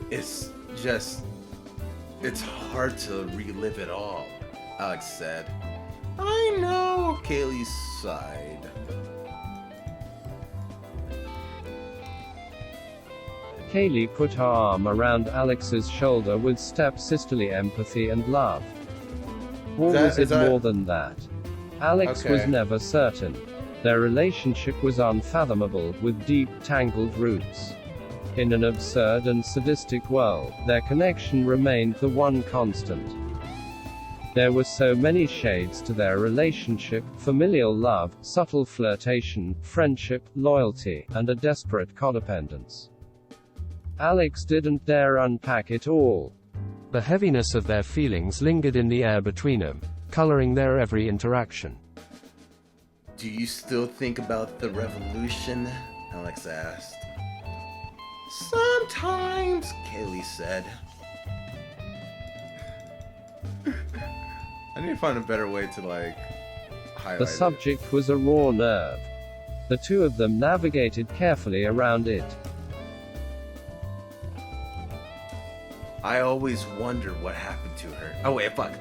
It's hard to relive it all, Alex said. I know, Kaylee sighed. Kaylee put her arm around Alex's shoulder with step-sisterly empathy and love. Or was it more than that? Alex was never certain. Their relationship was unfathomable, with deep, tangled roots. In an absurd and sadistic world, their connection remained the one constant. There were so many shades to their relationship: familial love, subtle flirtation, friendship, loyalty, and a desperate codependence. Alex didn't dare unpack it all. The heaviness of their feelings lingered in the air between them, coloring their every interaction. Do you still think about the revolution? Alex asked. Sometimes, Kaylee said. I need to find a better way to highlight The subject was a raw nerve. The two of them navigated carefully around it. I always wondered what happened to her. Oh wait, fuck.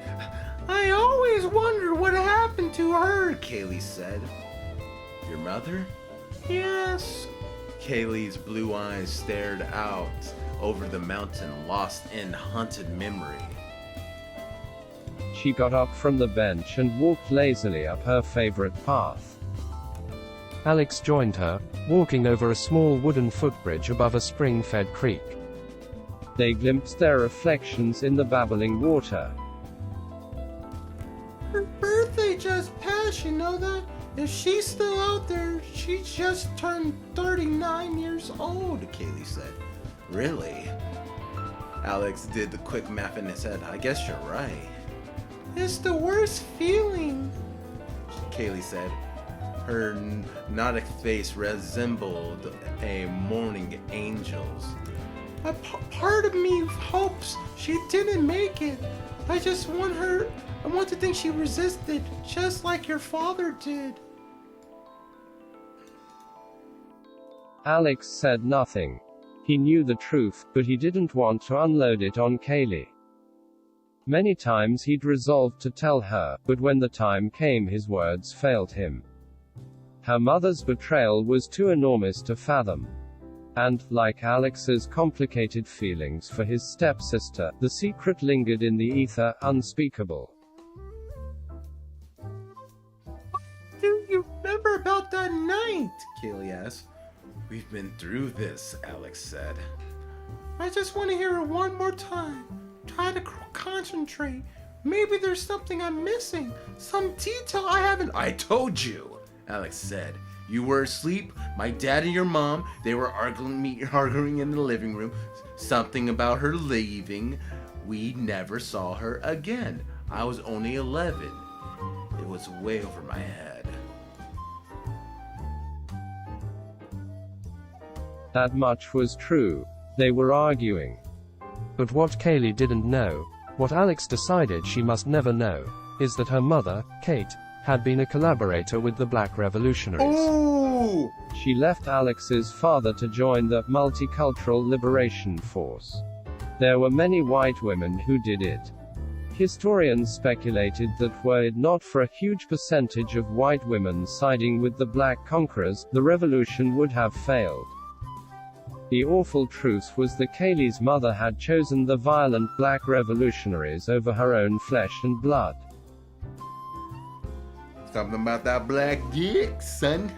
I always wondered what happened to her, Kaylee said. Your mother? Yes. Kaylee's blue eyes stared out over the mountain, lost in haunted memory. She got up from the bench and walked lazily up her favorite path. Alex joined her, walking over a small wooden footbridge above a spring-fed creek. They glimpsed their reflections in the babbling water. Her birthday just passed, you know that? If she's still out there, she just turned 39 years old, Kaylee said. Really? Alex did the quick math in his head. I guess you're right. It's the worst feeling, Kaylee said. Her nautic face resembled a mourning angel's. A part of me hopes she didn't make it. I want to think she resisted, just like your father did. Alex said nothing. He knew the truth, but he didn't want to unload it on Kaylee. Many times he'd resolved to tell her, but when the time came his words failed him. Her mother's betrayal was too enormous to fathom. And, like Alex's complicated feelings for his stepsister, the secret lingered in the ether, unspeakable. Do you remember about that night? Kaylee asked. We've been through this, Alex said. I just want to hear it one more time. Try to concentrate. Maybe there's something I'm missing. Some detail I haven't. I told you, Alex said. You were asleep. My dad and your mom, they were arguing in the living room. Something about her leaving. We never saw her again. I was only 11. It was way over my head. That much was true. They were arguing. But what Kaylee didn't know What Alex decided she must never know is that her mother, Kate, had been a collaborator with the Black Revolutionaries. Ooh! She left Alex's father to join the Multicultural Liberation Force. There were many white women who did it. Historians speculated that were it not for a huge percentage of white women siding with the black conquerors, the revolution would have failed. The awful truth was that Kaylee's mother had chosen the violent black revolutionaries over her own flesh and blood. Something about that black dick, son.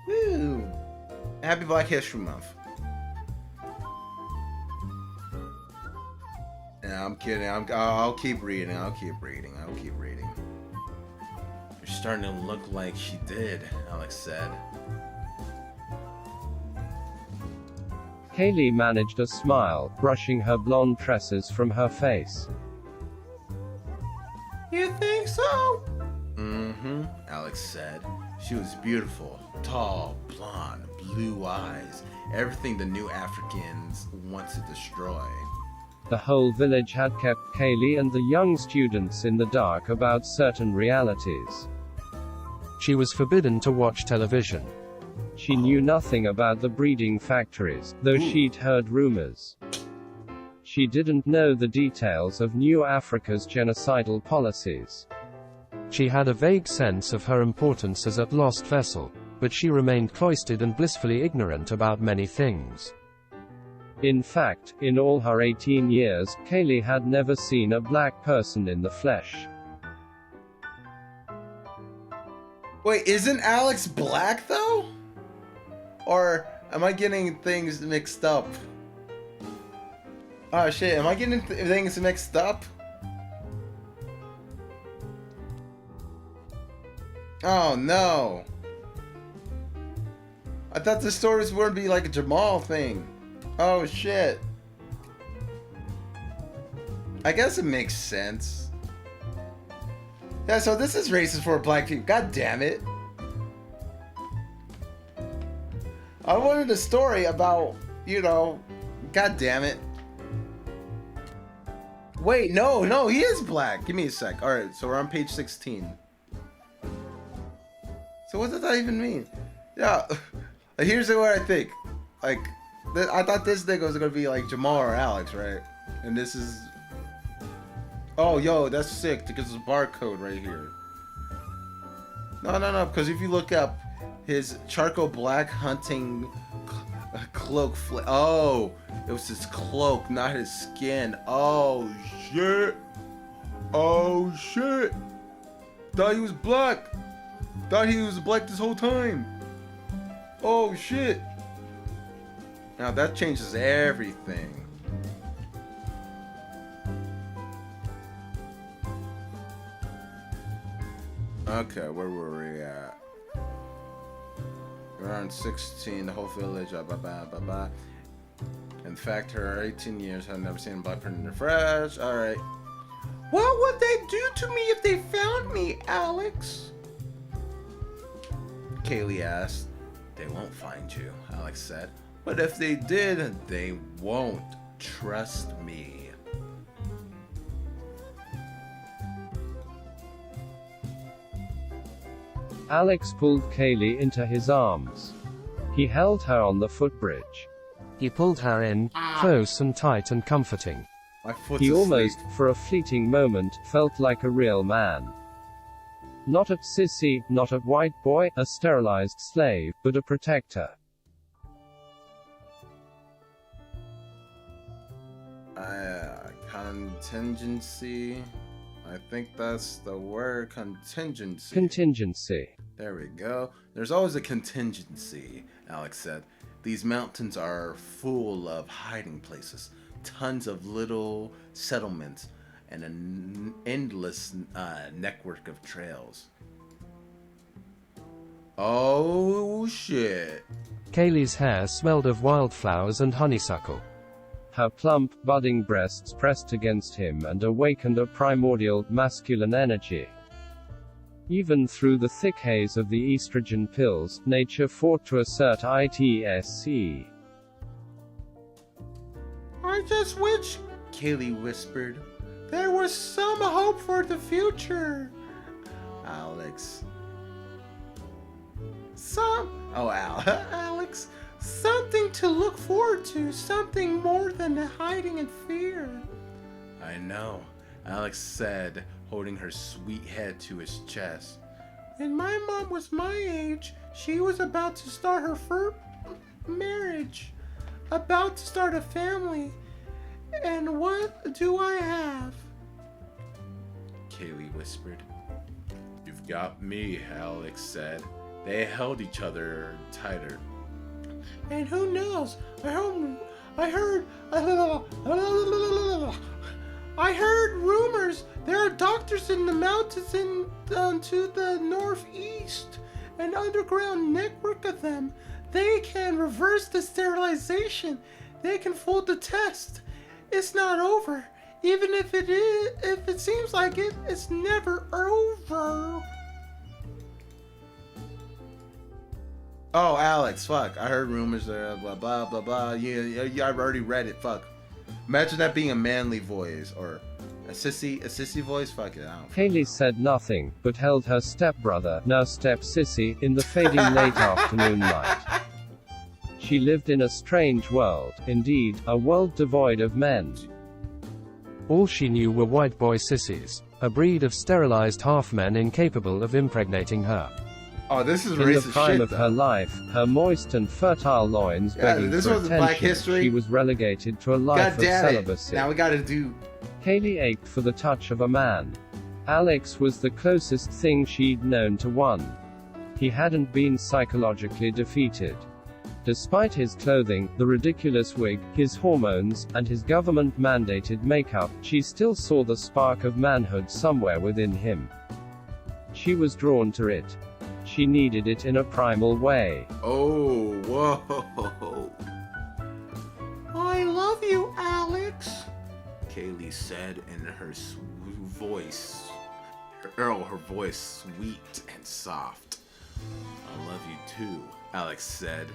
Woo. Happy Black History Month. Yeah, I'm kidding. I'll keep reading. I'll keep reading. You're starting to look like she did, Alex said. Kaylee managed a smile, brushing her blonde tresses from her face. You think so? Mm-hmm, Alex said. She was beautiful, tall, blonde, blue eyes. Everything the new Africans want to destroy. The whole village had kept Kaylee and the young students in the dark about certain realities. She was forbidden to watch television. She knew nothing about the breeding factories, though she'd heard rumors. She didn't know the details of New Africa's genocidal policies. She had a vague sense of her importance as a lost vessel, but she remained cloistered and blissfully ignorant about many things. In fact, in all her 18 years, Kaylee had never seen a black person in the flesh. Wait, isn't Alex black though? Or am I getting things mixed up? Oh shit, am I getting things mixed up? Oh no. I thought the stories would be like a Jamal thing. Oh shit. I guess it makes sense. Yeah, so this is racist for black people. God damn it. I wanted a story about, God damn it. Wait, no, he is black. Give me a sec. Alright, so we're on page 16. So what does that even mean? Yeah, here's what I think. Like, I thought this nigga was gonna be like Jamal or Alex, right? And this is... Oh, yo, that's sick, because there's a barcode right here. No, because if you look up his charcoal black hunting cloak... Oh, it was his cloak, not his skin. Oh, shit. Oh, shit. Thought he was black. Thought he was black this whole time. Oh, shit. Now that changes everything. Okay, where were we at? We're on 16, the whole village, blah. In fact, her 18 years, I've never seen a black person in the flesh. Alright. What would they do to me if they found me, Alex? Kaylee asked. They won't find you, Alex said. But if they did, they won't. Trust me. Alex pulled Kaylee into his arms. He held her on the footbridge. He pulled her in, close and tight and comforting. My foot's He asleep. almost, for a fleeting moment, felt like a real man. Not a sissy, not a white boy, a sterilized slave, but a protector. Contingency. I think that's the word, contingency. Contingency. There we go. There's always a contingency, Alex said. These mountains are full of hiding places, tons of little settlements, and an endless network of trails. Oh shit. Kaylee's hair smelled of wildflowers and honeysuckle. her plump, budding breasts pressed against him and awakened a primordial, masculine energy. Even through the thick haze of the estrogen pills, nature fought to assert ITSC. I just wish, Kaylee whispered, there was some hope for the future. Alex. Alex. Something to look forward to, something more than hiding in fear. I know, Alex said, holding her sweet head to his chest. When my mom was my age, she was about to start her first marriage, about to start a family. And what do I have? Kaylee whispered. You've got me, Alex said. They held each other tighter. And who knows? I heard rumors. There are doctors in the mountains to the northeast, an underground network of them. They can reverse the sterilization. They can fool the test. It's not over. Even if it is, if it seems like it, it's never over. Oh, Alex, fuck. I heard rumors there, blah, blah, blah, blah. Yeah, I've already read it, fuck. Imagine that being a manly voice, or a sissy voice, fuck it, I don't. Kaylee said nothing, but held her stepbrother, now step-sissy, in the fading late afternoon light. She lived in a strange world, indeed, a world devoid of men. All she knew were white boy sissies, a breed of sterilized half-men incapable of impregnating her. Oh, this is In racist the prime shit, of though. her life, her moist and fertile loins begging this for wasn't attention, Black History. she was relegated to a life God of damn it. celibacy. Now we gotta do... Kaylee ached for the touch of a man. Alex was the closest thing she'd known to one. He hadn't been psychologically defeated. Despite his clothing, the ridiculous wig, his hormones, and his government-mandated makeup, she still saw the spark of manhood somewhere within him. She was drawn to it. She needed it in a primal way. Oh, whoa. I love you, Alex, Kaylee said in her voice. Her voice sweet and soft. I love you too, Alex said.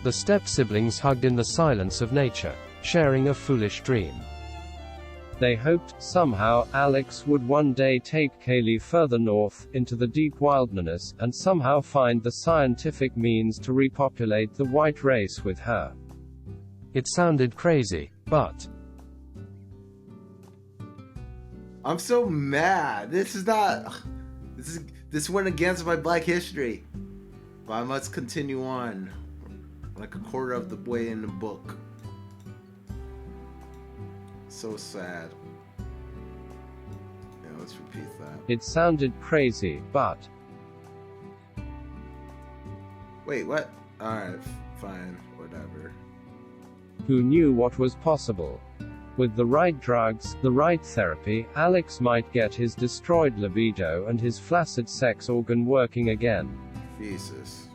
The step-siblings hugged in the silence of nature, sharing a foolish dream. They hoped, somehow, Alex would one day take Kaylee further north, into the deep wilderness, and somehow find the scientific means to repopulate the white race with her. It sounded crazy, but... I'm so mad. This went against my Black History. But I must continue on. Like a quarter of the way in the book. So sad. Yeah, let's repeat that. It sounded crazy, but... Wait, what? Alright, fine, whatever. Who knew what was possible? With the right drugs, the right therapy, Alex might get his destroyed libido and his flaccid sex organ working again. Jesus.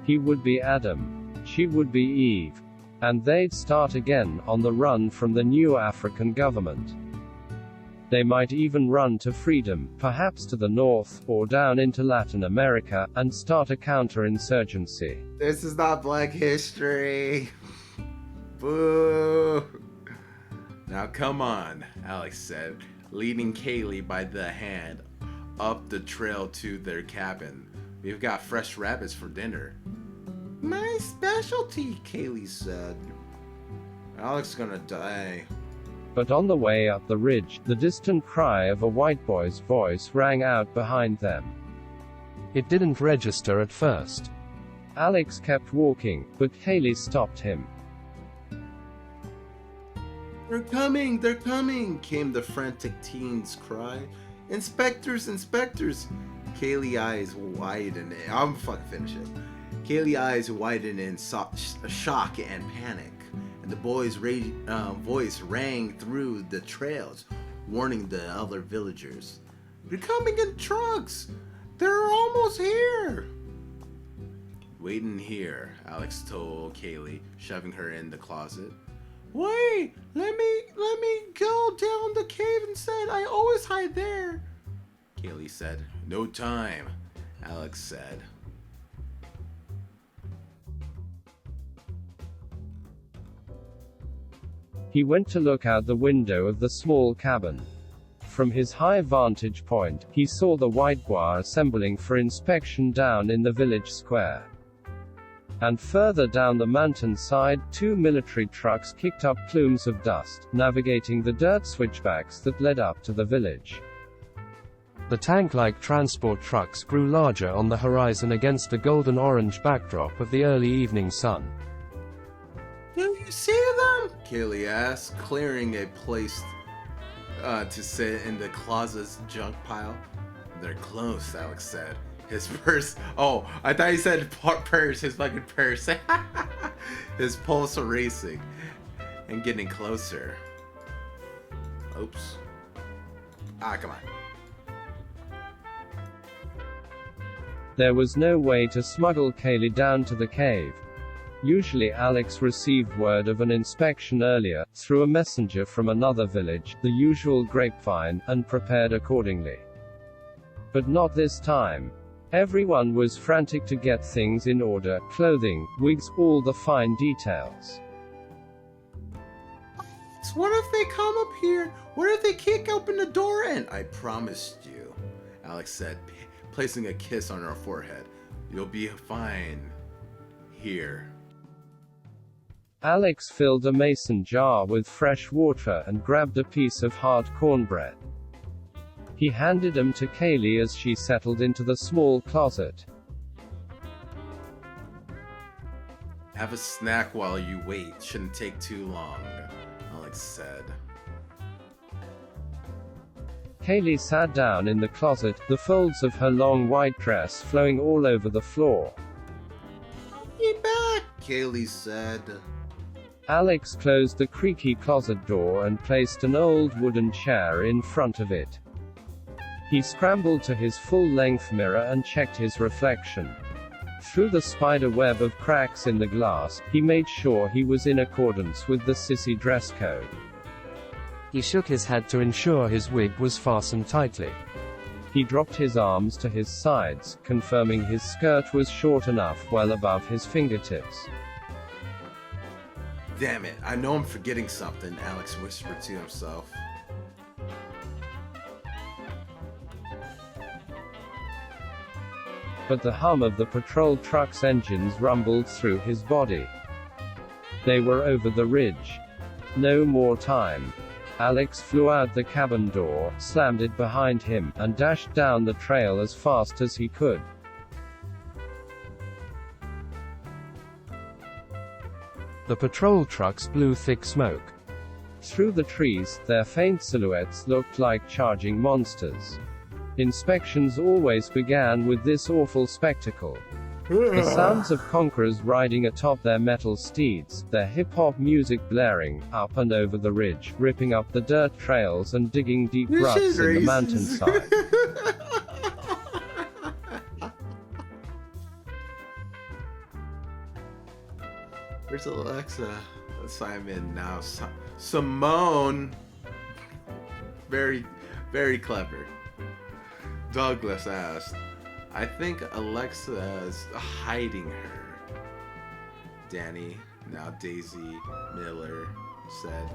He would be Adam. She would be Eve. And they'd start again, on the run from the new African government. They might even run to freedom, perhaps to the north, or down into Latin America, and start a counterinsurgency. This is not Black History. Boo. Now come on, Alex said, leading Kaylee by the hand up the trail to their cabin. We've got fresh rabbits for dinner. My specialty, Kaylee said. Alex is gonna die. But on the way up the ridge, the distant cry of a white boy's voice rang out behind them. It didn't register at first. Alex kept walking, but Kaylee stopped him. They're coming, came the frantic teen's cry. Inspectors, inspectors. Kaylee eyes widened. I'm fucking finishing. Kaylee eyes widened in shock and panic, and the boy's voice rang through the trails, warning the other villagers. They're coming in trucks! They're almost here! Wait in here, Alex told Kaylee, shoving her in the closet. Wait! Let me go down the cave instead. I always hide there. Kaylee said. No time, Alex said. He went to look out the window of the small cabin. From his high vantage point, he saw the white guar assembling for inspection down in the village square. And further down the mountainside, 2 military trucks kicked up plumes of dust, navigating the dirt switchbacks that led up to the village. The tank-like transport trucks grew larger on the horizon against the golden-orange backdrop of the early evening sun. Do you see them? Kaylee asked, clearing a place to sit in the closet's junk pile. They're close, Alex said. His purse. Oh, I thought he said purse. His fucking purse. His pulse racing and getting closer. Oops. Come on. There was no way to smuggle Kaylee down to the cave. Usually Alex received word of an inspection earlier, through a messenger from another village, the usual grapevine, and prepared accordingly. But not this time. Everyone was frantic to get things in order, clothing, wigs, all the fine details. What if they come up here? What if they kick open the door in? I promised you, Alex said, placing a kiss on her forehead. You'll be fine. Here. Alex filled a mason jar with fresh water and grabbed a piece of hard cornbread. He handed them to Kaylee as she settled into the small closet. Have a snack while you wait. Shouldn't take too long, Alex said. Kaylee sat down in the closet, the folds of her long white dress flowing all over the floor. Be back, Kaylee said. Alex closed the creaky closet door and placed an old wooden chair in front of it. He scrambled to his full-length mirror and checked his reflection. Through the spider web of cracks in the glass, he made sure he was in accordance with the sissy dress code. He shook his head to ensure his wig was fastened tightly. He dropped his arms to his sides, confirming his skirt was short enough, well above his fingertips. Damn it, I know I'm forgetting something, Alex whispered to himself. But the hum of the patrol truck's engines rumbled through his body. They were over the ridge. No more time. Alex flew out the cabin door, slammed it behind him, and dashed down the trail as fast as he could. The patrol trucks blew thick smoke. Through the trees, their faint silhouettes looked like charging monsters. Inspections always began with this awful spectacle. The sounds of conquerors riding atop their metal steeds, their hip-hop music blaring, up and over the ridge, ripping up the dirt trails and digging deep ruts in the mountainside. Where's Alexa? Simon now. Simone. Very, very clever. Douglas asked. I think Alexa's hiding her. Danny, now Daisy Miller, said.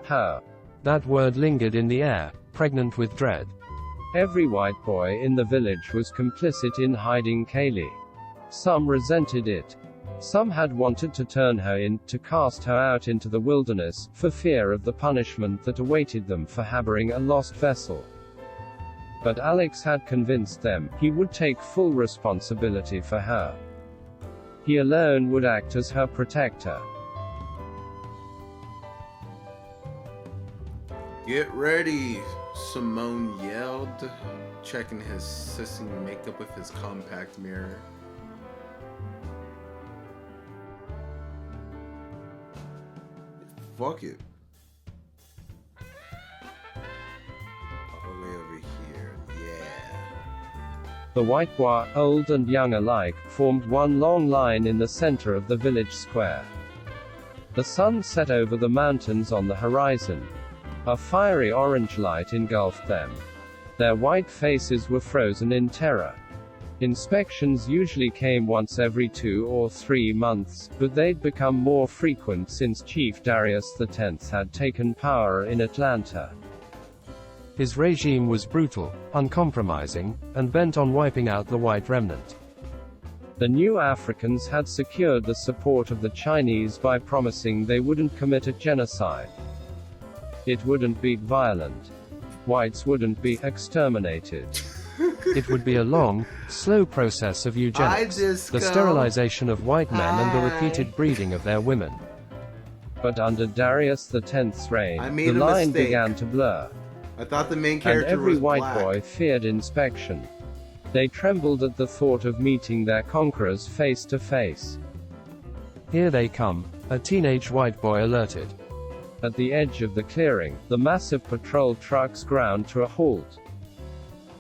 Her. That word lingered in the air, pregnant with dread. Every white boy in the village was complicit in hiding Kaylee. Some resented it. Some had wanted to turn her in, to cast her out into the wilderness, for fear of the punishment that awaited them for harboring a lost vessel. But Alex had convinced them, he would take full responsibility for her. He alone would act as her protector. Get ready, Simone yelled, checking his sissy makeup with his compact mirror. fuck it. All the way over here. Yeah. The white bois, old and young alike, formed one long line in the center of the village square. The sun set over the mountains on the horizon. A fiery orange light engulfed them. Their white faces were frozen in terror. Inspections usually came once every 2 or 3 months, but they'd become more frequent since Chief Darius X had taken power in Atlanta. His regime was brutal, uncompromising, and bent on wiping out the white remnant. The new Africans had secured the support of the Chinese by promising they wouldn't commit a genocide. It wouldn't be violent. Whites wouldn't be exterminated. It would be a long, slow process of eugenics, the sterilization of white men and the repeated breeding of their women. But under Darius X's reign, the line began to blur. I thought the main character and every was white black. boy feared inspection. They trembled at the thought of meeting their conquerors face to face. Here they come, a teenage white boy alerted. At the edge of the clearing, the massive patrol trucks ground to a halt.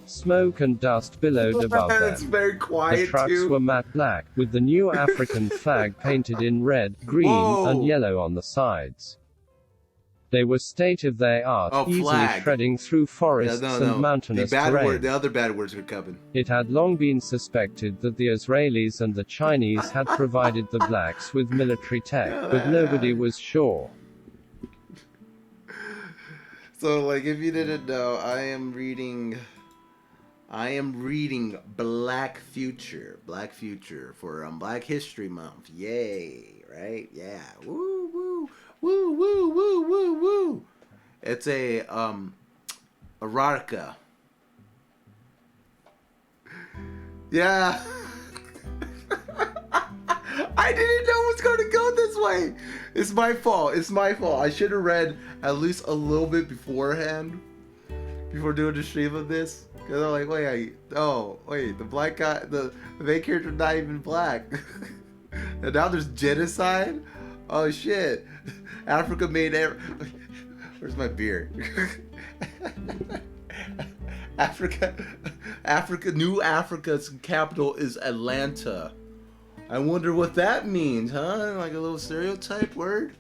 Smoke and dust billowed above them. It's very quiet, the trucks too. were matte black, with the new African flag painted in red, green, and yellow on the sides. They were state-of-the-art, easily shredding through forests and mountainous terrain. The other bad words were coming. It had long been suspected that the Israelis and the Chinese had provided the blacks with military tech, but nobody was sure. So, like, if you didn't know, I am reading Black Future for Black History Month. Yay, right? Yeah. Woo, woo, woo, woo, woo, woo, woo. It's a erotica. Yeah. I didn't know it was going to go this way. It's my fault. I should have read at least a little bit beforehand before doing the stream of this. Because I'm like, wait, the black guy, the main character's not even black. And now there's genocide? Oh shit. Africa made Where's my beer? New Africa's capital is Atlanta. I wonder what that means, huh? Like a little stereotype word?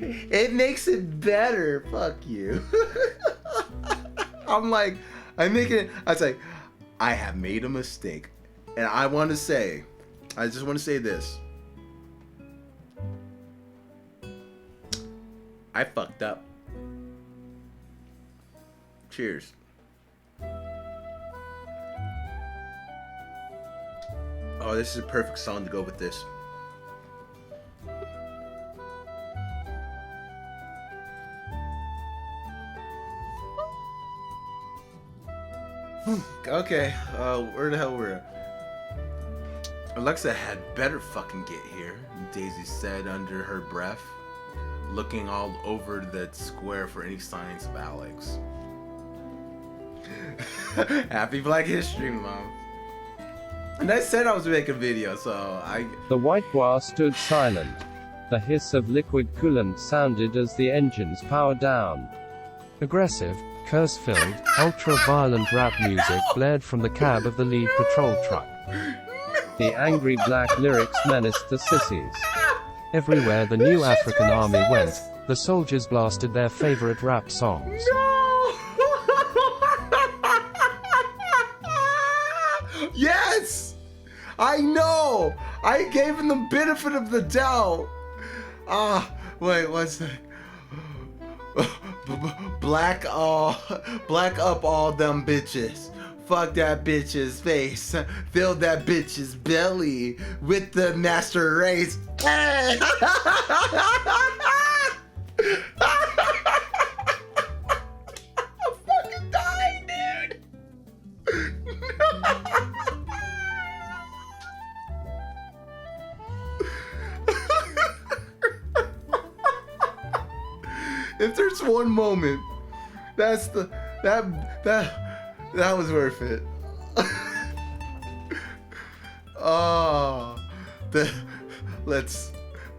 It makes it better. Fuck you. I was like, I have made a mistake. And I just want to say this. I fucked up. Cheers. Oh, this is a perfect song to go with this. Okay, where the hell were we? Alexa had better fucking get here, Daisy said under her breath, looking all over the square for any signs of Alex. Happy Black History Month. And I said I was making a video, so The white bois stood silent. The hiss of liquid coolant sounded as the engines powered down. Aggressive, curse-filled, ultra-violent rap music blared from the cab of the lead patrol truck. The angry black lyrics menaced the sissies. Everywhere the new African army went, the soldiers blasted their favorite rap songs. No! Yes! I know! I gave him the benefit of the doubt. Wait, what's that? Black up all them bitches. Fuck that bitch's face. Fill that bitch's belly with the master race. Hey! I'm fucking dying, dude. If there's one moment, that was worth it. Oh, let's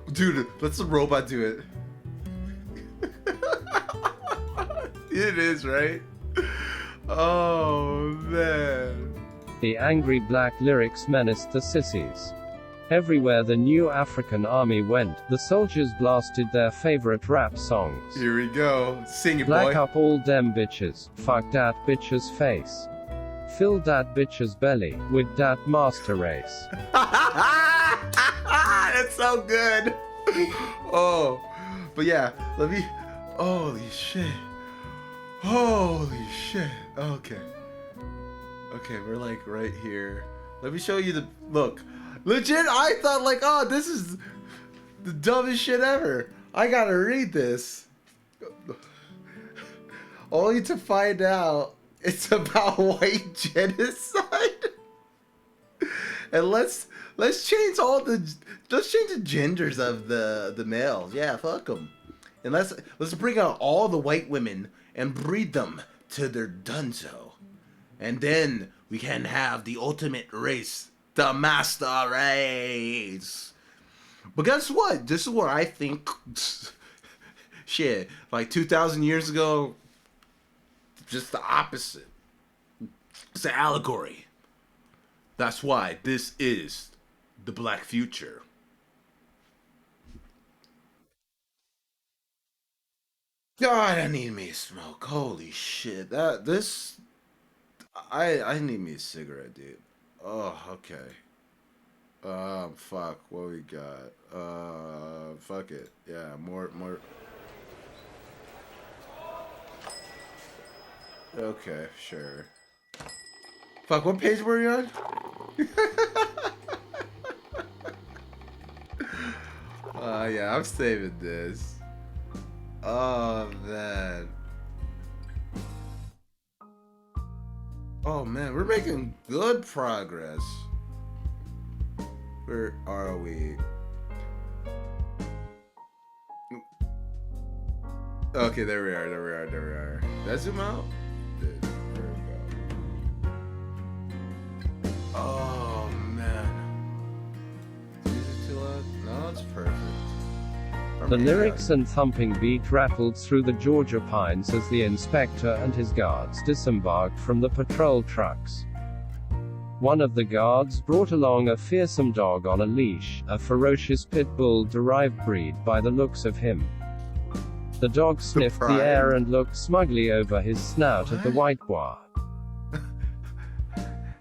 the robot do it. It is, right? Oh, man. The angry black lyrics menaced the sissies. Everywhere the new African army went, the soldiers blasted their favorite rap songs. Here we go. Sing it, Black boy. up all dem bitches, fuck dat bitch's face. Fill dat bitch's belly with dat master race. That's so good. Oh, but yeah, let me. Holy shit. Holy shit. Okay. Okay, we're like right here. Let me show you the look. Legit, I thought like, oh, this is the dumbest shit ever. I gotta read this. Only to find out it's about white genocide. And let's change the genders of the males. Yeah, fuck them. And let's bring out all the white women and breed them to their dunzo. And then we can have the ultimate race, the master race. But guess what? This is what I think. Shit, like 2,000 years ago, just the opposite. It's an allegory. That's why this is the black future. God, I need me a smoke. Holy shit. I need me a cigarette, dude. Oh, okay. Fuck. What we got? Fuck it. Yeah, more. Okay, sure. Fuck, what page were you on? Yeah, I'm saving this. Oh, man. Oh, man, we're making good progress. Where are we? Okay, there we are. Did I zoom out? There we go. Oh, man. Is it too loud? No, it's perfect. The lyrics and thumping beat rattled through the Georgia pines as the inspector and his guards disembarked from the patrol trucks. One of the guards brought along a fearsome dog on a leash, a ferocious pit bull-derived breed by the looks of him. The dog sniffed the air and looked smugly over his snout at the white boy.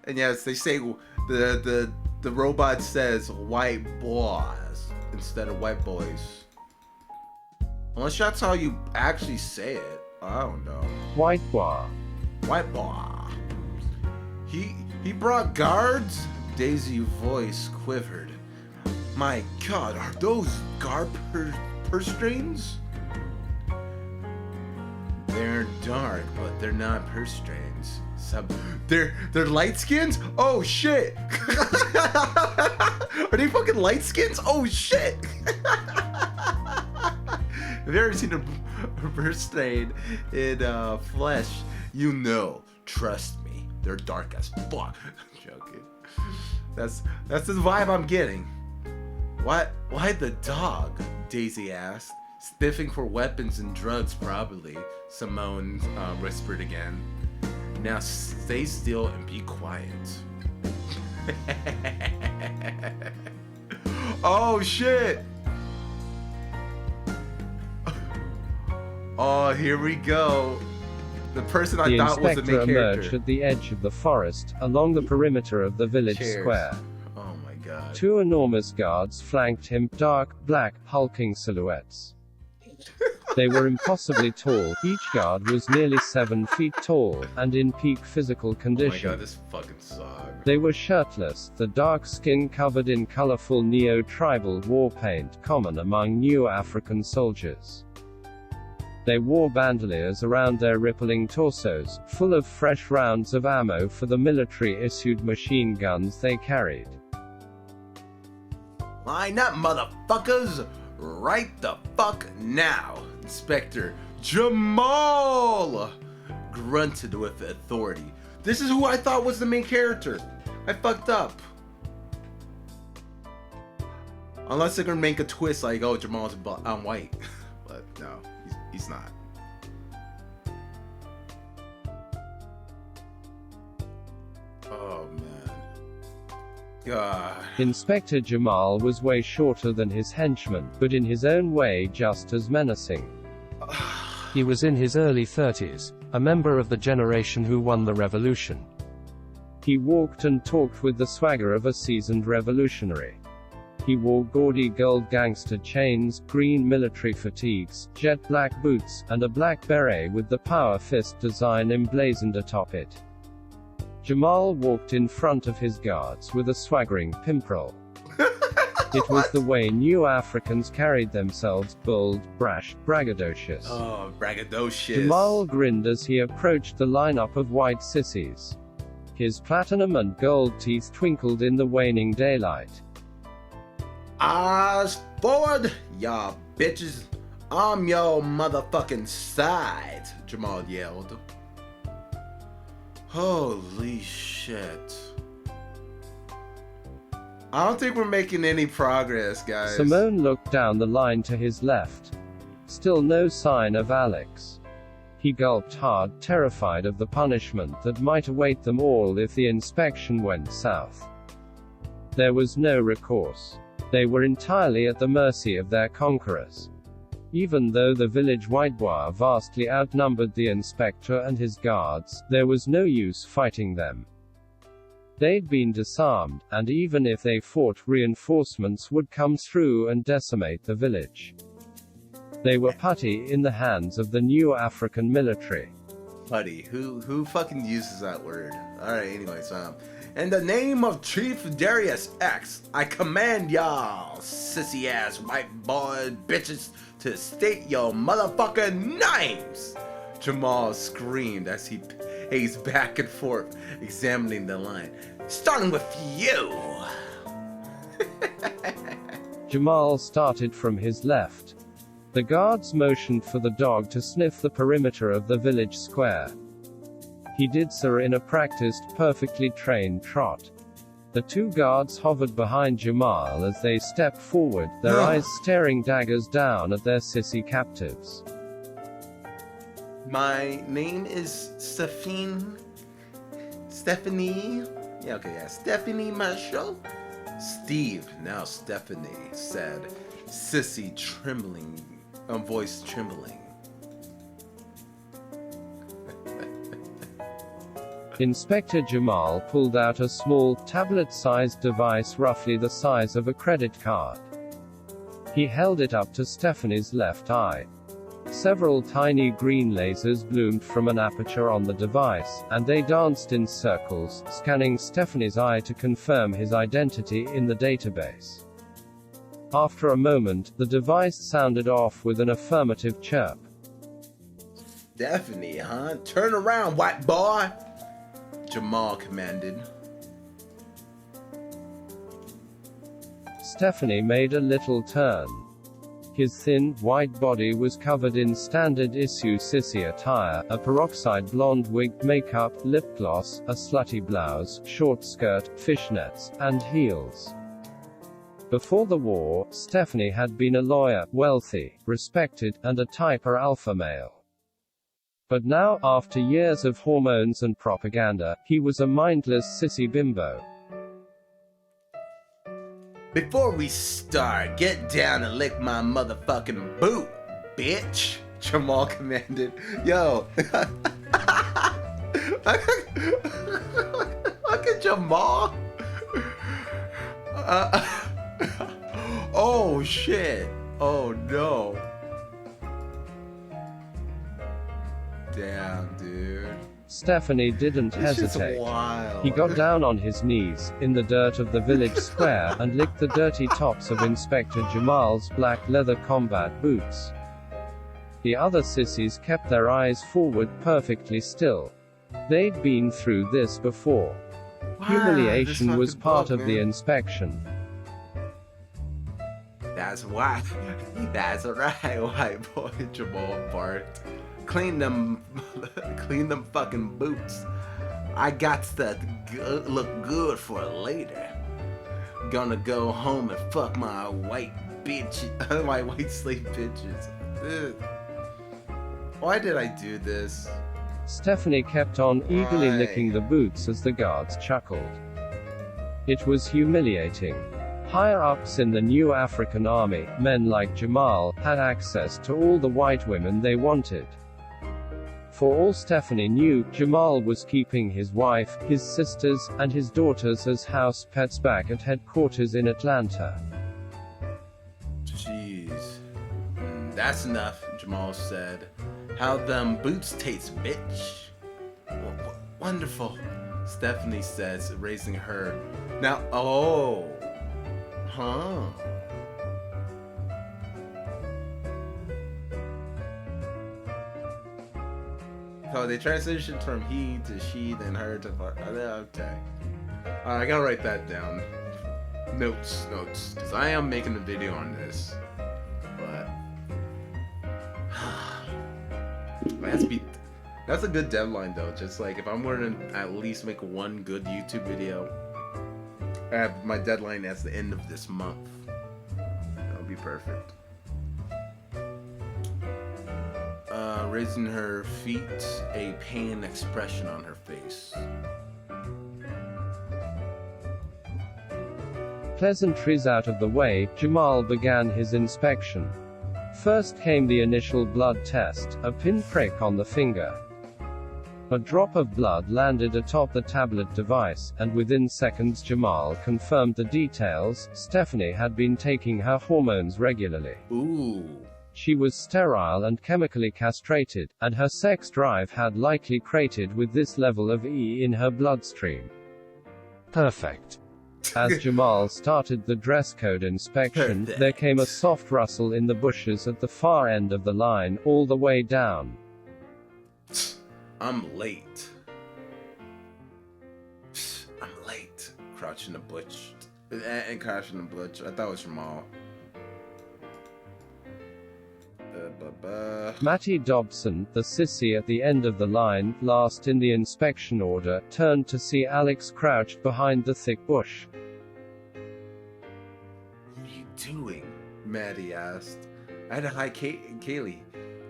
And yes, they say the robot says white boys instead of white boys. Unless that's how you actually say it. I don't know. White boy. White boy. He brought guards? Daisy's voice quivered. My God, are those guard purse strings? They're dark, but they're not purse strings. They're light skins? Oh shit! Are they fucking light skins? Oh shit! If you've ever seen a purse stain in flesh, you know. Trust me, they're dark as fuck. I'm joking. That's the vibe I'm getting. Why the dog? Daisy asked. Sniffing for weapons and drugs, probably. Simone whispered again. Now stay still and be quiet. Oh shit! Oh, here we go. The person I thought was the main inspector emerged character. at the edge of the forest, along the perimeter of the village square. Oh my God. Two enormous guards flanked him, dark, black, hulking silhouettes. They were impossibly tall, each guard was nearly 7 feet tall, and in peak physical condition. Oh my God, this fucking sucks. They were shirtless, the dark skin covered in colorful neo-tribal war paint common among new African soldiers. They wore bandoliers around their rippling torsos, full of fresh rounds of ammo for the military-issued machine guns they carried. Line up, motherfuckers! Right the fuck now! Inspector Jamal grunted with authority. This is who I thought was the main character. I fucked up. Unless they're gonna make a twist like, oh, Jamal's white. But no, he's not. Oh, man. God. Inspector Jamal was way shorter than his henchman, but in his own way just as menacing. He was in his early 30s, a member of the generation who won the revolution. He walked and talked with the swagger of a seasoned revolutionary. He wore gaudy gold gangster chains, green military fatigues, jet black boots, and a black beret with the power fist design emblazoned atop it. Jamal walked in front of his guards with a swaggering pimp-roll. It was the way new Africans carried themselves, bold, brash, braggadocious. Oh, braggadocious. Jamal grinned as he approached the lineup of white sissies. His platinum and gold teeth twinkled in the waning daylight. Eyes forward, y'all bitches. I'm your motherfucking side, Jamal yelled. Holy shit. I don't think we're making any progress, guys. Simone looked down the line to his left. Still no sign of Alex. He gulped hard, terrified of the punishment that might await them all if the inspection went south. There was no recourse. They were entirely at the mercy of their conquerors. Even though the village Whitebois vastly outnumbered the inspector and his guards, there was no use fighting them. They'd been disarmed, and even if they fought, reinforcements would come through and decimate the village. They were putty in the hands of the new African military. Putty? Who fucking uses that word? Alright, anyways, in the name of Chief Darius X, I command y'all sissy-ass white boy bitches to state your motherfucking names! Jamal screamed as he paced back and forth, examining the line. Starting with you! Jamal started from his left. The guards motioned for the dog to sniff the perimeter of the village square. He did so in a practiced, perfectly trained trot. The two guards hovered behind Jamal as they stepped forward, their eyes staring daggers down at their sissy captives. My name is Stephanie. Yeah, okay, yeah. Stephanie Marshall? Steve, now Stephanie, said, sissy trembling, voice trembling. Inspector Jamal pulled out a small, tablet-sized device roughly the size of a credit card. He held it up to Stephanie's left eye. Several tiny green lasers bloomed from an aperture on the device, and they danced in circles, scanning Stephanie's eye to confirm his identity in the database. After a moment, the device sounded off with an affirmative chirp. Stephanie, huh? Turn around, white boy! Jamal commanded. Stephanie made a little turn. His thin, white body was covered in standard-issue sissy attire, a peroxide blonde wig, makeup, lip gloss, a slutty blouse, short skirt, fishnets, and heels. Before the war, Stephanie had been a lawyer, wealthy, respected, and a typer alpha male. But now, after years of hormones and propaganda, he was a mindless sissy bimbo. Before we start, get down and lick my motherfucking boot, bitch! Jamal commanded. Yo. Look at Jamal. Oh shit. Oh no. Damn, dude. Stephanie didn't hesitate. Wild. He got down on his knees, in the dirt of the village square, and licked the dirty tops of Inspector Jamal's black leather combat boots. The other sissies kept their eyes forward perfectly still. They'd been through this before. Wow, Humiliation this was fucking part book, of the man. inspection. That's why. That's right, white boy. Jamal barked. Clean them fucking boots. I got to look good for later. Gonna go home and fuck my white bitch, my white slave bitches. Ugh. Why did I do this? Stephanie kept on eagerly Why? licking the boots as the guards chuckled. It was humiliating. Higher-ups in the new African army, men like Jamal, had access to all the white women they wanted. For all Stephanie knew, Jamal was keeping his wife, his sisters, and his daughters as house pets back at headquarters in Atlanta. Jeez. That's enough, Jamal said. How them boots taste, bitch. Wonderful, Stephanie says, raising her. Now, oh. Huh. So they transitioned from he to she, then her to part. Okay. I gotta write that down. Notes, because I am making a video on this. But that's a good deadline though. Just like if I'm going to at least make one good YouTube video, I have my deadline as the end of this month. That'll be perfect. Raising her feet, a pain expression on her face. Pleasantries out of the way, Jamal began his inspection. First came the initial blood test, a pinprick on the finger. A drop of blood landed atop the tablet device, and within seconds Jamal confirmed the details. Stephanie had been taking her hormones regularly. Ooh. She was sterile and chemically castrated, and her sex drive had likely cratered with this level of E in her bloodstream. Perfect. As Jamal started the dress code inspection, there came a soft rustle in the bushes at the far end of the line, all the way down. I'm late. I'm late. Crouching the butch. And crashing the butch. I thought it was Jamal. Mattie Dobson, the sissy at the end of the line, last in the inspection order, turned to see Alex crouched behind the thick bush. What are you doing? Maddie asked. I had to hide Kaylee.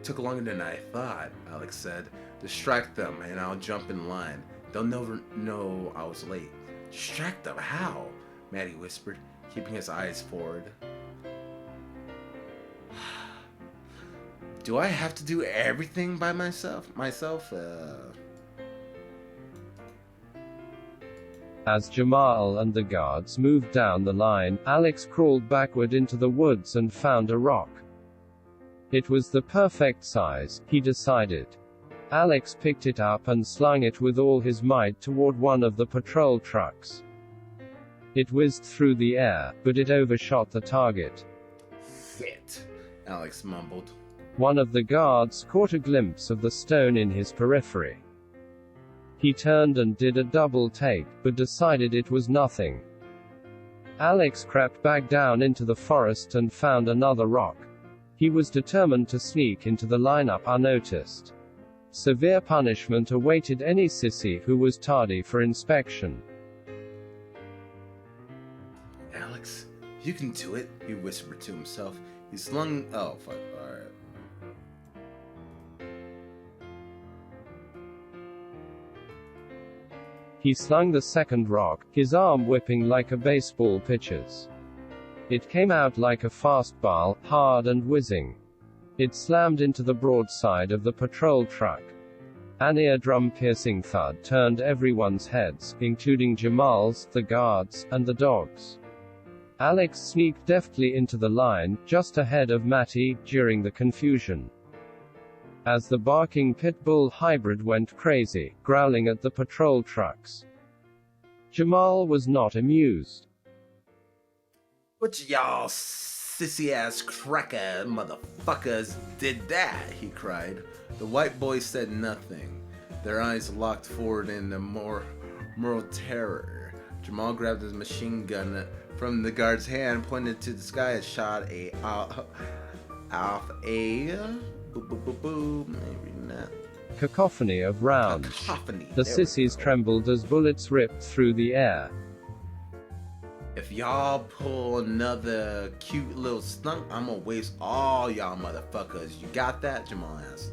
Took longer than I thought, Alex said. Distract them and I'll jump in line. They'll never know I was late. Distract them? How? Maddie whispered, keeping his eyes forward. Do I have to do everything by myself? As Jamal and the guards moved down the line, Alex crawled backward into the woods and found a rock. It was the perfect size, he decided. Alex picked it up and slung it with all his might toward one of the patrol trucks. It whizzed through the air, but it overshot the target. Shit, Alex mumbled. One of the guards caught a glimpse of the stone in his periphery. He turned and did a double take, but decided it was nothing. Alex crept back down into the forest and found another rock. He was determined to sneak into the lineup unnoticed. Severe punishment awaited any sissy who was tardy for inspection. Alex, you can do it, he whispered to himself. He slung. Oh, fuck, alright. He slung the second rock, his arm whipping like a baseball pitcher's. It came out like a fastball, hard and whizzing. It slammed into the broadside of the patrol truck. An eardrum-piercing thud turned everyone's heads, including Jamal's, the guards, and the dogs. Alex sneaked deftly into the line, just ahead of Mattie, during the confusion. As the barking pit bull hybrid went crazy, growling at the patrol trucks. Jamal was not amused. What y'all sissy-ass cracker motherfuckers did that, he cried. The white boys said nothing. Their eyes locked forward in a moral terror. Jamal grabbed his machine gun from the guard's hand, pointed to the sky, and shot off a maybe not. Cacophony of rounds. Cacophony. The sissies trembled as bullets ripped through the air. If y'all pull another cute little stunt, I'm gonna waste all y'all motherfuckers. You got that? Jamal asked.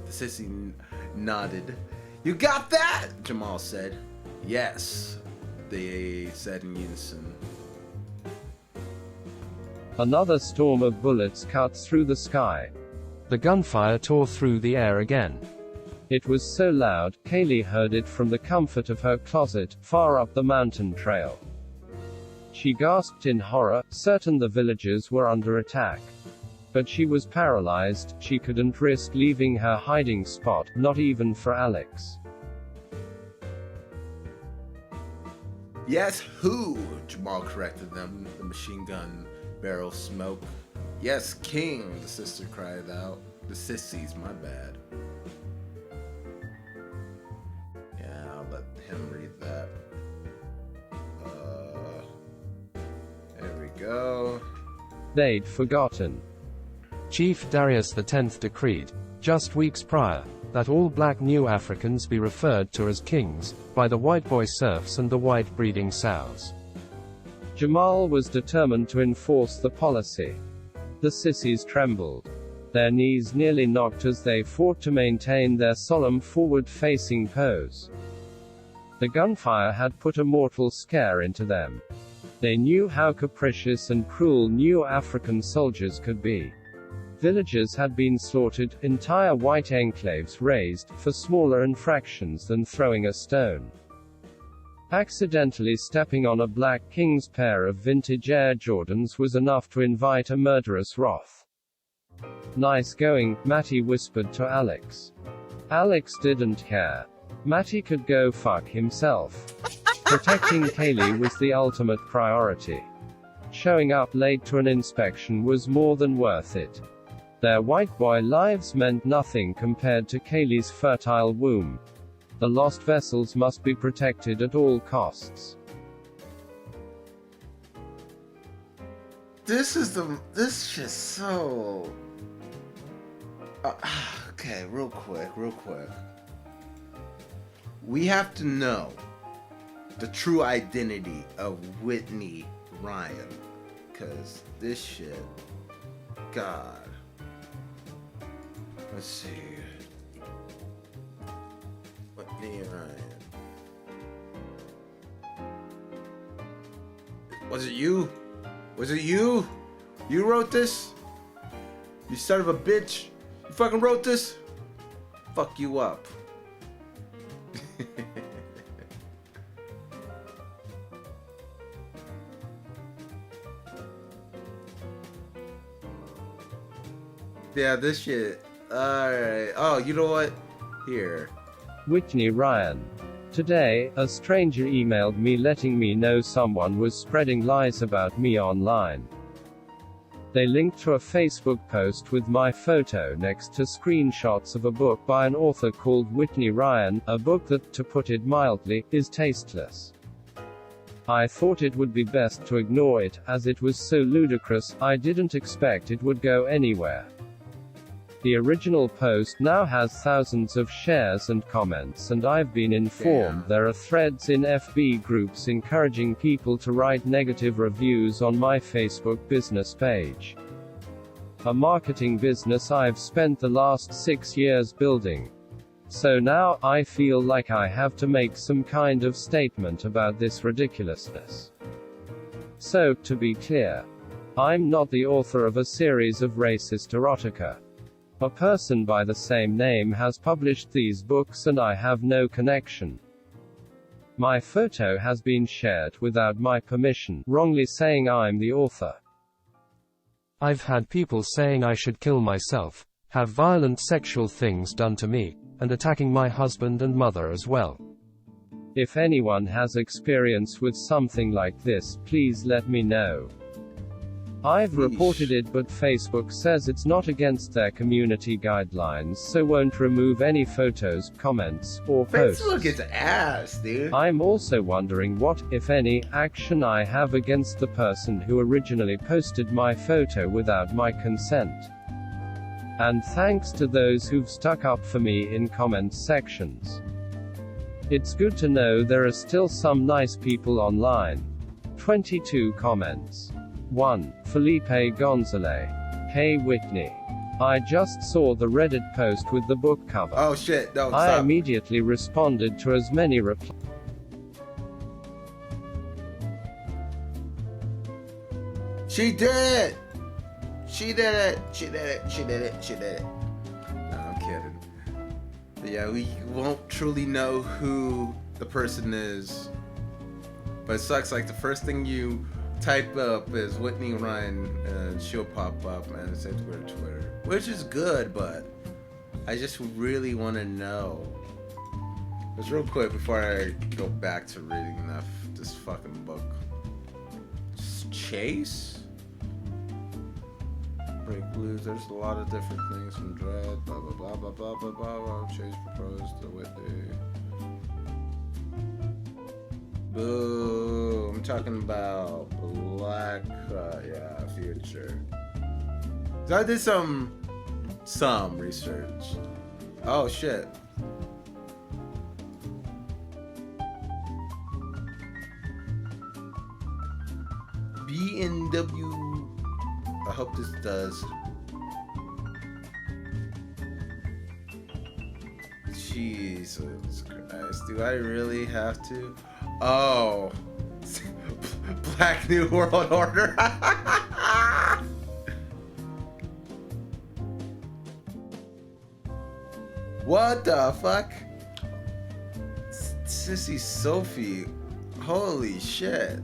The sissy nodded. You got that? Jamal said. Yes, they said in unison. Another storm of bullets cut through the sky. The gunfire tore through the air again. It was so loud, Kaylee heard it from the comfort of her closet, far up the mountain trail. She gasped in horror, certain the villagers were under attack. But she was paralyzed, she couldn't risk leaving her hiding spot, not even for Alex. Yes, who? Jamal corrected them. The machine gun barrel smoke. Yes, King, the sister cried out. The sissies, my bad. Yeah, I'll let him read that. There we go. They'd forgotten. Chief Darius X decreed, just weeks prior, that all black new Africans be referred to as kings, by the white boy serfs and the white breeding sows. Jamal was determined to enforce the policy. The sissies trembled. Their knees nearly knocked as they fought to maintain their solemn forward-facing pose. The gunfire had put a mortal scare into them. They knew how capricious and cruel new African soldiers could be. Villages had been slaughtered, entire white enclaves razed, for smaller infractions than throwing a stone. Accidentally stepping on a black king's pair of vintage Air Jordans was enough to invite a murderous wrath. Nice going, Matty whispered to Alex. Alex didn't care. Matty could go fuck himself. Protecting Kaylee was the ultimate priority. Showing up late to an inspection was more than worth it. Their white boy lives meant nothing compared to Kaylee's fertile womb. The lost vessels must be protected at all costs. This shit's so... okay, real quick. We have to know the true identity of Whitney Ryan. Cause this shit... God. Let's see. Whitney Ryan. Was it you? Was it you? You wrote this? You son of a bitch. You fucking wrote this? Fuck you up. Yeah, this shit. Alright. Oh, you know what? Here. Whitney Ryan. Today, a stranger emailed me letting me know someone was spreading lies about me online. They linked to a Facebook post with my photo next to screenshots of a book by an author called Whitney Ryan, a book that, to put it mildly, is tasteless. I thought it would be best to ignore it, as it was so ludicrous, I didn't expect it would go anywhere. The original post now has thousands of shares and comments, and I've been informed there are threads in FB groups encouraging people to write negative reviews on my Facebook business page. A marketing business I've spent the last 6 years building. So now, I feel like I have to make some kind of statement about this ridiculousness. So, to be clear, I'm not the author of a series of racist erotica. A person by the same name has published these books and I have no connection. My photo has been shared without my permission, wrongly saying I'm the author. I've had people saying I should kill myself, have violent sexual things done to me, and attacking my husband and mother as well. If anyone has experience with something like this, please let me know. I've reported it, but Facebook says it's not against their community guidelines, so won't remove any photos, comments, or posts. Facebook is ass, dude. I'm also wondering what, if any, action I have against the person who originally posted my photo without my consent. And thanks to those who've stuck up for me in comments sections. It's good to know there are still some nice people online. 22 comments. 1. Felipe Gonzalez. Hey Whitney. I just saw the Reddit post with the book cover. Oh shit, no, I stop. immediately responded to as many replies. She did it! She did it! She did it! She did it! She did it! No, I'm kidding. But yeah, we won't truly know who the person is. But it sucks, like the first thing you type up is Whitney Ryan and she'll pop up and say Twitter. Which is good, but I just really want to know. Just real quick before I go back to reading this fucking book. Just Chase? Break blues, there's a lot of different things from Dread, blah blah blah blah blah blah blah blah. Chase proposed to Whitney. Boo! I'm talking about Black, yeah, Future. So I did some research. Oh shit. B&W. I hope this does. Jesus Christ. Do I really have to? Oh. Black New World Order. What the fuck? Sissy Sophie. Holy shit.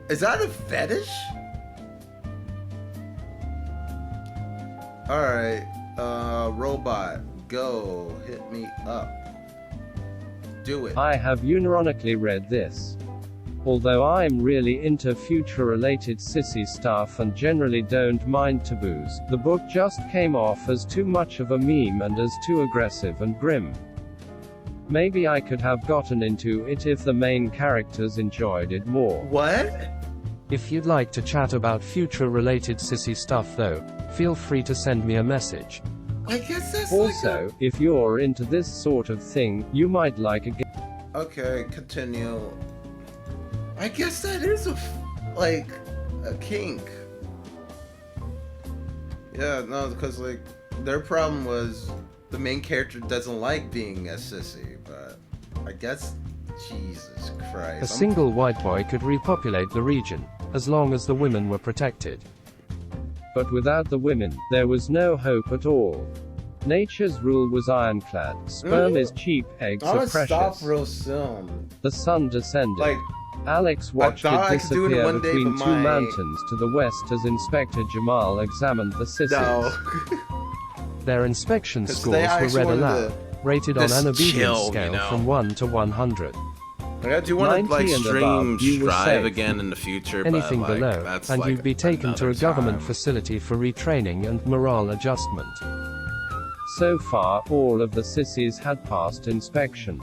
Is that a fetish? Alright, robot, go, hit me up. Do it. I have unironically read this. Although I'm really into future-related sissy stuff and generally don't mind taboos, the book just came off as too much of a meme and as too aggressive and grim. Maybe I could have gotten into it if the main characters enjoyed it more. What? If you'd like to chat about future-related sissy stuff though, feel free to send me a message. I guess that's Also, if you're into this sort of thing, you might like a game. Okay, continue. I guess that is a kink. Yeah, no, because like their problem was the main character doesn't like being a sissy, but I guess Jesus Christ. A single white boy could repopulate the region, as long as the women were protected. But without the women, there was no hope at all. Nature's rule was ironclad. Sperm is cheap, eggs I'm are gonna precious. stop real soon. The sun descended. Like, Alex watched I thought it I could do it in disappear one day, between but two my- mountains to the west as Inspector Jamal examined the sissies. No. Their inspection 'Cause scores they were actually read wanted aloud, rated on just an obedience chill, you scale know. from 1 to 100. Like, I do want to 90 like and stream above, you were Strive safe. again in the future, Anything but like, below, that's and like you'd be taken to a another government time. facility for retraining and morale adjustment. So far, all of the sissies had passed inspection.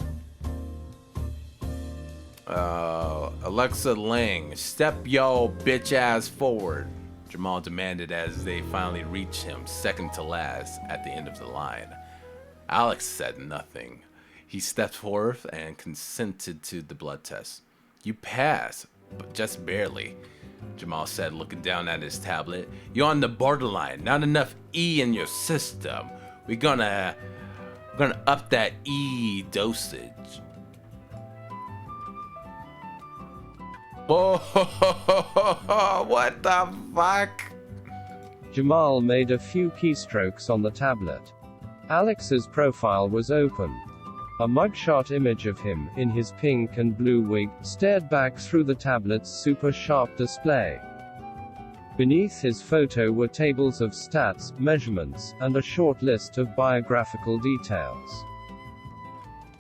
Alexa Ling, step yo bitch ass forward. Jamal demanded as they finally reached him, second to last, at the end of the line. Alex said nothing. He stepped forth and consented to the blood test. You pass, but just barely, Jamal said, looking down at his tablet. You're on the borderline, not enough E in your system. We're gonna up that E dosage. Oh, what the fuck? Jamal made a few keystrokes on the tablet. Alex's profile was open. A mugshot image of him, in his pink and blue wig, stared back through the tablet's super sharp display. Beneath his photo were tables of stats, measurements, and a short list of biographical details.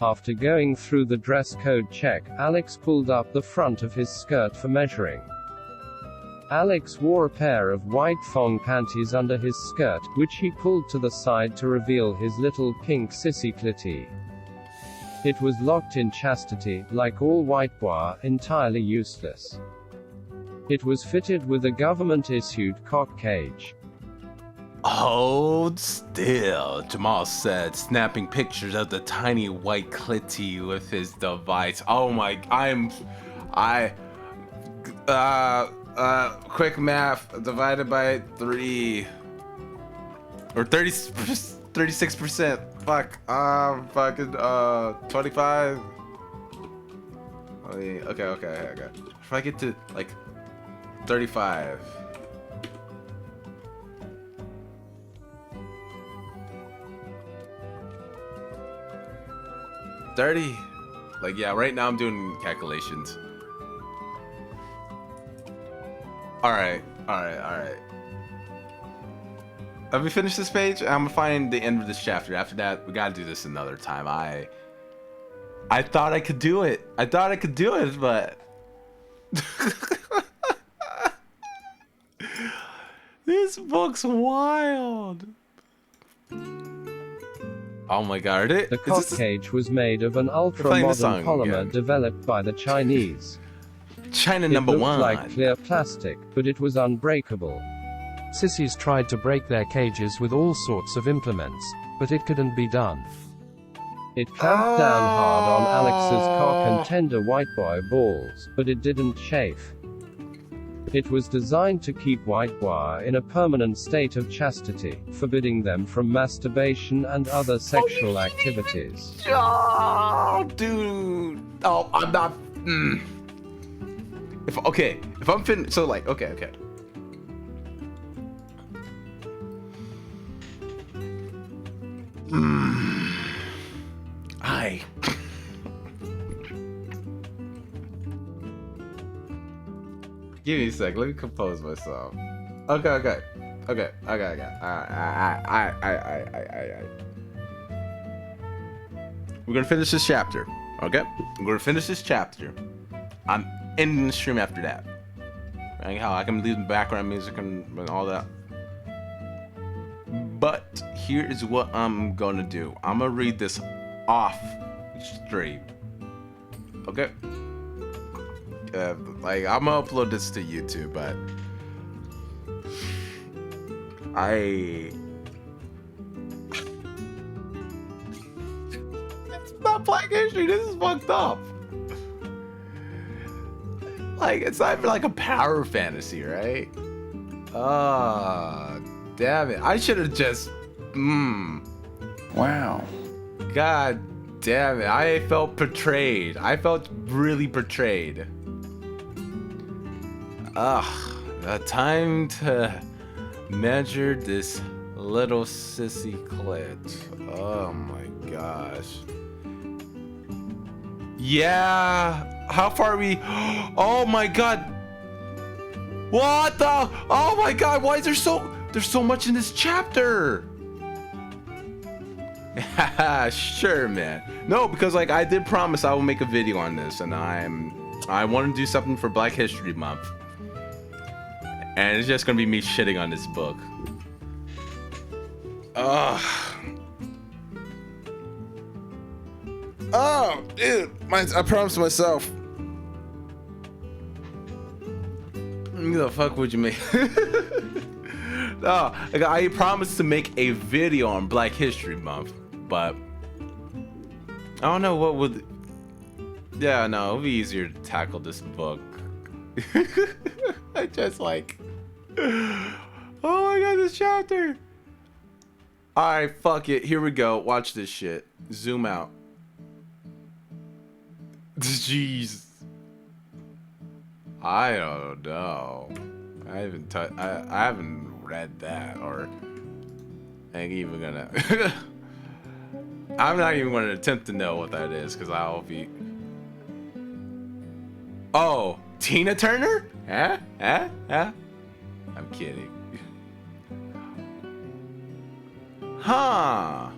After going through the dress code check, Alex pulled up the front of his skirt for measuring. Alex wore a pair of white thong panties under his skirt, which he pulled to the side to reveal his little pink sissy clitty. It was locked in chastity, like all white bois, entirely useless. It was fitted with a government-issued cock cage. Hold still, Jamal said, snapping pictures of the tiny white clitty with his device. Oh my, Quick math divided by 3 or 36%. Fuck. Fucking 25. Okay. If I get to like 35. $30. Like, yeah, right now I'm doing calculations. Alright. Let me finish this page. I'm gonna find the end of this chapter. After that, we gotta do this another time. I thought I could do it. But this book's wild. Oh my god, The cock cage was made of an ultra-modern polymer developed by the Chinese. China It number looked one. like clear plastic, but it was unbreakable. Sissies tried to break their cages with all sorts of implements, but it couldn't be done. It clamped down hard on Alex's cock and tender white boy balls, but it didn't chafe. It was designed to keep white boy in a permanent state of chastity, forbidding them from masturbation and other sexual activities. Oh, dude. Oh, I'm not. If I'm fin. So like, okay. Give me a sec. Let me compose myself. Okay. We're gonna finish this chapter. Okay? We're gonna finish this chapter. I'm ending the stream after that. Like how I can leave the background music and all that. But here is what I'm gonna do. I'm gonna read this off stream. Okay? Like I'm gonna upload this to YouTube, but it's not Black History. This is fucked up. Like it's not even like a power fantasy, right? Damn it! I should have just. Wow. God damn it! I felt betrayed. I felt really betrayed. Time to measure this little sissy clit. Oh my gosh. Yeah. How far are we? Oh my god. What the? Oh my god. Why is there's so much in this chapter? Sure, man. No, because like I did promise I will make a video on this, and I want to do something for Black History Month. And it's just gonna be me shitting on this book. Oh, dude, I promised myself. Who the fuck would you make? No, I promised to make a video on Black History Month, but I don't know what would. Yeah, no, it'll be easier to tackle this book. I just like. Oh my god, this chapter. Alright, fuck it. Here we go. Watch this shit. Zoom out. Jeez. I don't know. I haven't read that, or I ain't even gonna. I'm not even gonna attempt to know what that is, because I'll be. Oh, Tina Turner? Huh? I'm kidding. Huh.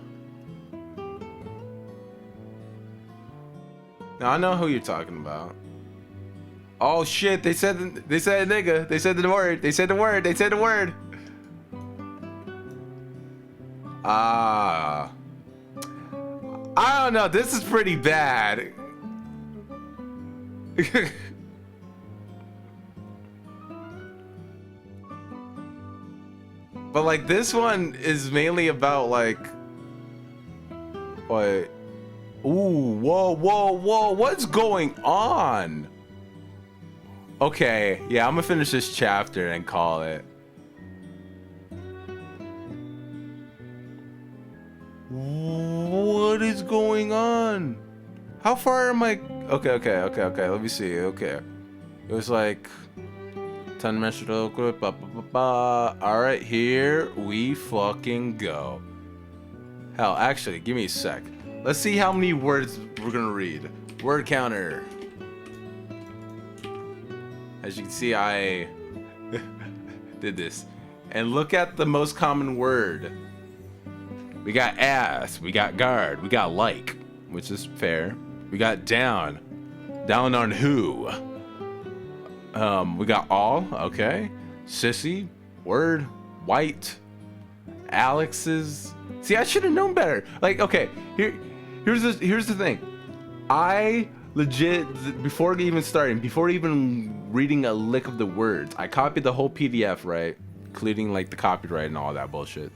Now I know who you're talking about. Oh shit, they said nigga. They said the word. I don't know. This is pretty bad. But like this one is mainly about like what? Ooh, whoa, what's going on? Okay, yeah, I'm gonna finish this chapter and call it. What is going on? How far am I? Okay. Let me see. Okay, it was like 10-dimensional. All right, here we fucking go. Hell, actually, give me a sec. Let's see how many words we're gonna read. Word counter. As you can see, I did this. And look at the most common word. We got ass, we got guard, we got like, which is fair. We got down. Down on who? We got all, okay. Sissy, word, white, Alex's. See, I should have known better. Like, okay, here's the thing. I legit, before even reading a lick of the words, I copied the whole PDF, right? Including like the copyright and all that bullshit.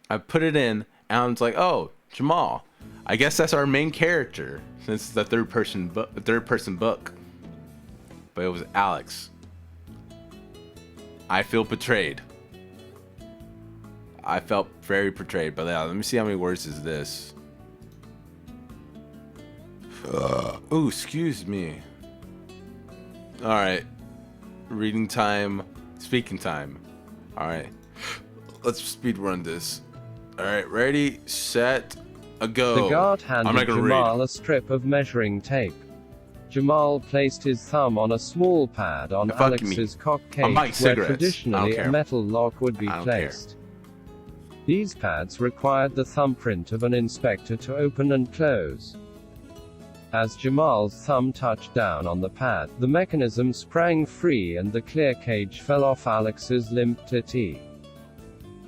I put it in, and I was like, oh, Jamal. I guess that's our main character, since it's the third person book. But it was Alex. I feel betrayed. I felt very betrayed, but yeah, let me see how many words is this. Ooh, excuse me. Alright. Reading time. Speaking time. Alright. Let's speed run this. Alright, ready, set, a go. The guard handed Jamal a strip of measuring tape. Jamal placed his thumb on a small pad on Alex's cock cage where traditionally a metal lock would be placed. These pads required the thumbprint of an inspector to open and close. As Jamal's thumb touched down on the pad, the mechanism sprang free and the clear cage fell off Alex's limp clit.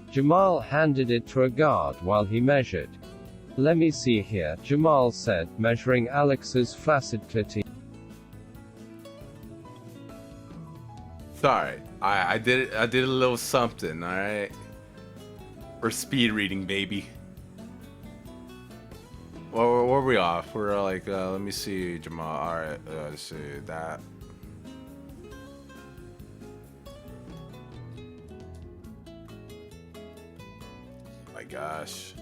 Jamal handed it to a guard while he measured. Let me see here, Jamal said, measuring Alex's flaccid clit. Sorry, I did a little something, alright? We're speed reading, baby. Where are we off? We're like, let me see, Jamal. Alright, let's see that. My gosh.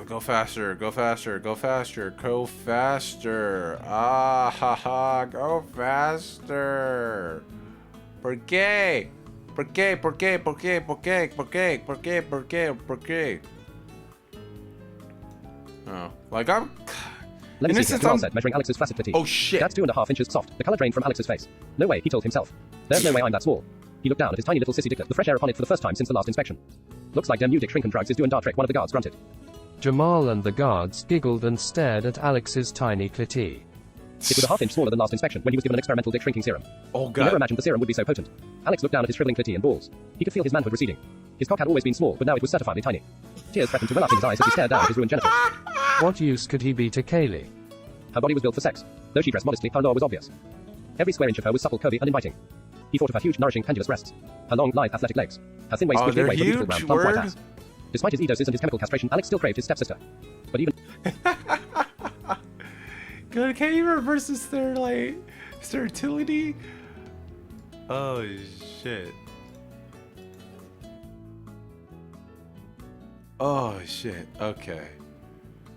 Go faster, go faster, go faster, go faster. Ah, ha, ha, go faster. ¿Por qué? ¿Por qué? ¿Por qué? ¿Por qué? ¿Por qué? ¿Por qué? ¿Por qué? ¿Por qué? ¿Por qué? Oh, like I'm. Let me see here, Jamal said, measuring Alex's flaccid clit. Oh shit. That's 2.5 inches soft. The color drained from Alex's face. No way, he told himself. There's no way I'm that small. He looked down at his tiny little sissy dicklet, the fresh air upon it for the first time since the last inspection. Looks like dem new dick shrinkin' drugs is doing dar trick, one of the guards grunted. Jamal and the guards giggled and stared at Alex's tiny clit. It was a half inch smaller than last inspection when he was given an experimental dick shrinking serum. Oh He god. never imagined the serum would be so potent. Alex looked down at his shriveling clit and balls. He could feel his manhood receding. His cock had always been small, but now it was certifiably tiny. Tears threatened to well up in his eyes as he stared down at his ruined genitals. What use could he be to Kaylee? Her body was built for sex. Though she dressed modestly, her lure was obvious. Every square inch of her was supple, curvy, and inviting. He thought of her huge, nourishing, pendulous breasts. Her long, lithe, athletic legs. Her thin waist Oh, with they're away for beautiful huge, round, plump white word. ass. Despite his e-doses and his chemical castration, Alex still craved his stepsister. But even Good, can you reverse this fertility? Oh shit. Oh shit. Okay.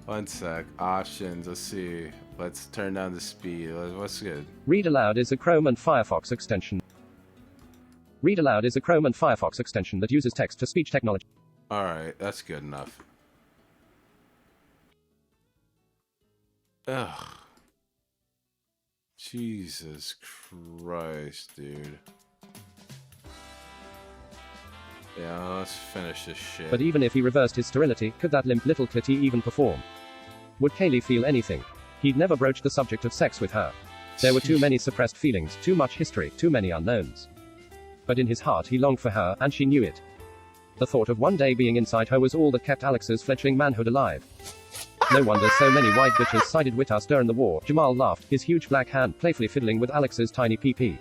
One sec. Options. Let's see. Let's turn down the speed. What's good? Read Aloud is a Chrome and Firefox extension. Read Aloud is a Chrome and Firefox extension that uses text-to-speech technology. Alright, that's good enough. Ugh. Jesus Christ, dude. Yeah, let's finish this shit. But even if he reversed his sterility, could that limp little clit even perform? Would Kaylee feel anything? He'd never broached the subject of sex with her. There were too many suppressed feelings, too much history, too many unknowns. But in his heart he longed for her, and she knew it. The thought of one day being inside her was all that kept Alex's fledgling manhood alive. No wonder so many white bitches sided with us during the war. Jamal laughed, his huge black hand playfully fiddling with Alex's tiny pee-pee.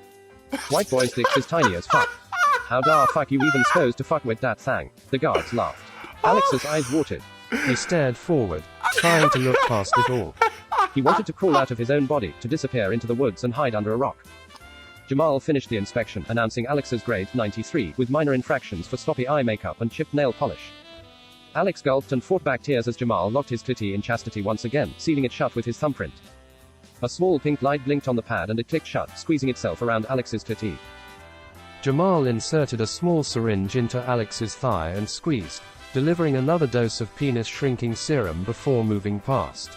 White boys' dicks is tiny as fuck. How da fuck you even supposed to fuck with that thing? The guards laughed. Alex's eyes watered. He stared forward, trying to look past it all. He wanted to crawl out of his own body, to disappear into the woods and hide under a rock. Jamal finished the inspection, announcing Alex's grade 93, with minor infractions for sloppy eye makeup and chipped nail polish. Alex gulped and fought back tears as Jamal locked his clitty in chastity once again, sealing it shut with his thumbprint. A small pink light blinked on the pad and it clicked shut, squeezing itself around Alex's clitty. Jamal inserted a small syringe into Alex's thigh and squeezed, delivering another dose of penis-shrinking serum before moving past.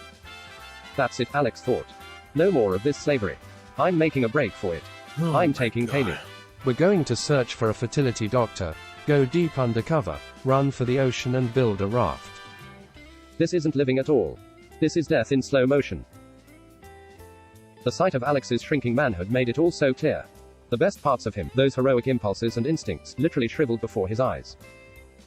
That's it, Alex thought. No more of this slavery. I'm making a break for it. I'm taking Kaylee. We're going to search for a fertility doctor, go deep undercover, run for the ocean and build a raft. This isn't living at all. This is death in slow motion. The sight of Alex's shrinking manhood made it all so clear. The best parts of him, those heroic impulses and instincts, literally shriveled before his eyes.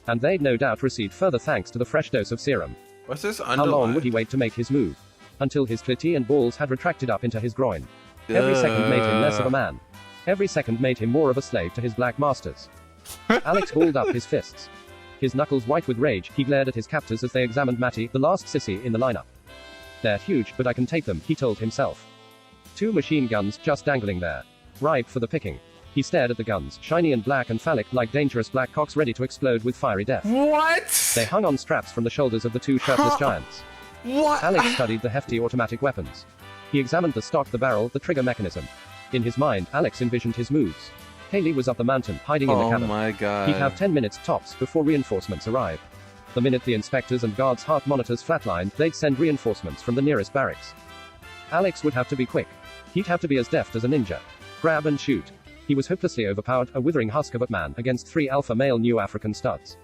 And they'd no doubt received further thanks to the fresh dose of serum. What's this How long would he wait to make his move? Until his clitty and balls had retracted up into his groin. Every second made him less of a man. Every second made him more of a slave to his black masters. Alex balled up his fists. His knuckles white with rage, he glared at his captors as they examined Matty, the last sissy in the lineup. They're huge, but I can take them, he told himself. 2 machine guns just dangling there. Ripe for the picking. He stared at the guns, shiny and black and phallic, like dangerous black cocks ready to explode with fiery death. What? They hung on straps from the shoulders of the 2 shirtless giants. What? Alex studied the hefty automatic weapons. He examined the stock, the barrel, the trigger mechanism. In his mind, Alex envisioned his moves. Kaylee was up the mountain, hiding in the cabin. Oh my god. He'd have 10 minutes tops before reinforcements arrive. The minute the inspectors and guards' heart monitors flatlined, they'd send reinforcements from the nearest barracks. Alex would have to be quick. He'd have to be as deft as a ninja. Grab and shoot. He was hopelessly overpowered, a withering husk of a man against 3 alpha male New African studs.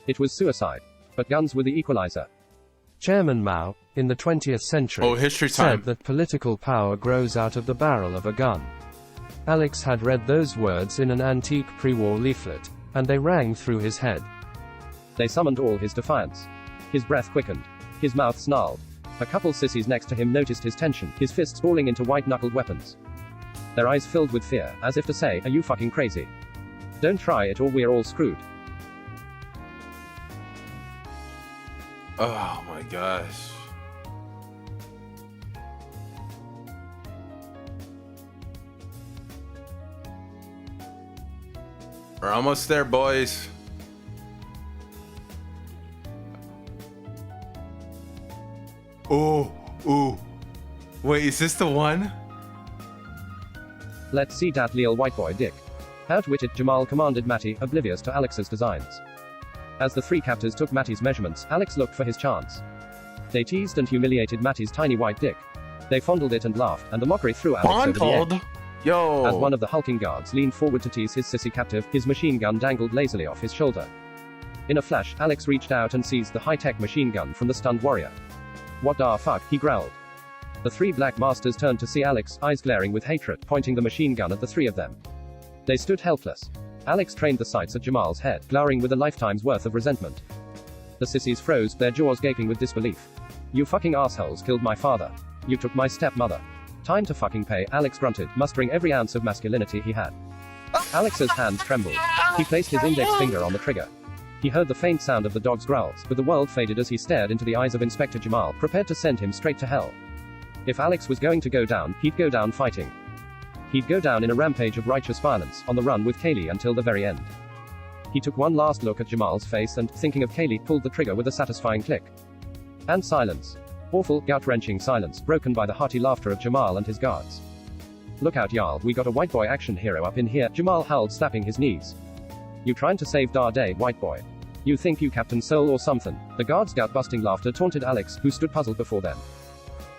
It was suicide. But guns were the equalizer. Chairman Mao, in the 20th century, history time. said that political power grows out of the barrel of a gun. Alex had read those words in an antique pre-war leaflet, and they rang through his head. They summoned all his defiance. His breath quickened. His mouth snarled. A couple sissies next to him noticed his tension, his fists balling into white-knuckled weapons. Their eyes filled with fear, as if to say, are you fucking crazy? Don't try it or we're all screwed. Oh my gosh. We're almost there, boys. Oh, ooh. Wait, is this the one? Let's see that little white boy dick. Outwitted, Jamal commanded Matty, oblivious to Alex's designs. As the 3 captors took Matty's measurements, Alex looked for his chance. They teased and humiliated Matty's tiny white dick. They fondled it and laughed, and the mockery threw Alex over the edge. Yo. As one of the hulking guards leaned forward to tease his sissy captive, his machine gun dangled lazily off his shoulder. In a flash, Alex reached out and seized the high-tech machine gun from the stunned warrior. What the fuck, he growled. The 3 black masters turned to see Alex, eyes glaring with hatred, pointing the machine gun at the 3 of them. They stood helpless. Alex trained the sights at Jamal's head, glowering with a lifetime's worth of resentment. The sissies froze, their jaws gaping with disbelief. You fucking assholes killed my father. You took my stepmother. Time to fucking pay, Alex grunted, mustering every ounce of masculinity he had. Alex's hands trembled. He placed his index finger on the trigger. He heard the faint sound of the dog's growls, but the world faded as he stared into the eyes of Inspector Jamal, prepared to send him straight to hell. If Alex was going to go down, he'd go down fighting. He'd go down in a rampage of righteous violence, on the run with Kaylee until the very end. He took one last look at Jamal's face and, thinking of Kaylee, pulled the trigger with a satisfying click. And silence. Awful, gut-wrenching silence, broken by the hearty laughter of Jamal and his guards. Look out, y'all, we got a white boy action hero up in here, Jamal howled, slapping his knees. You trying to save dar day, white boy? You think you Captain Soul or something? The guards' gut-busting laughter taunted Alex, who stood puzzled before them.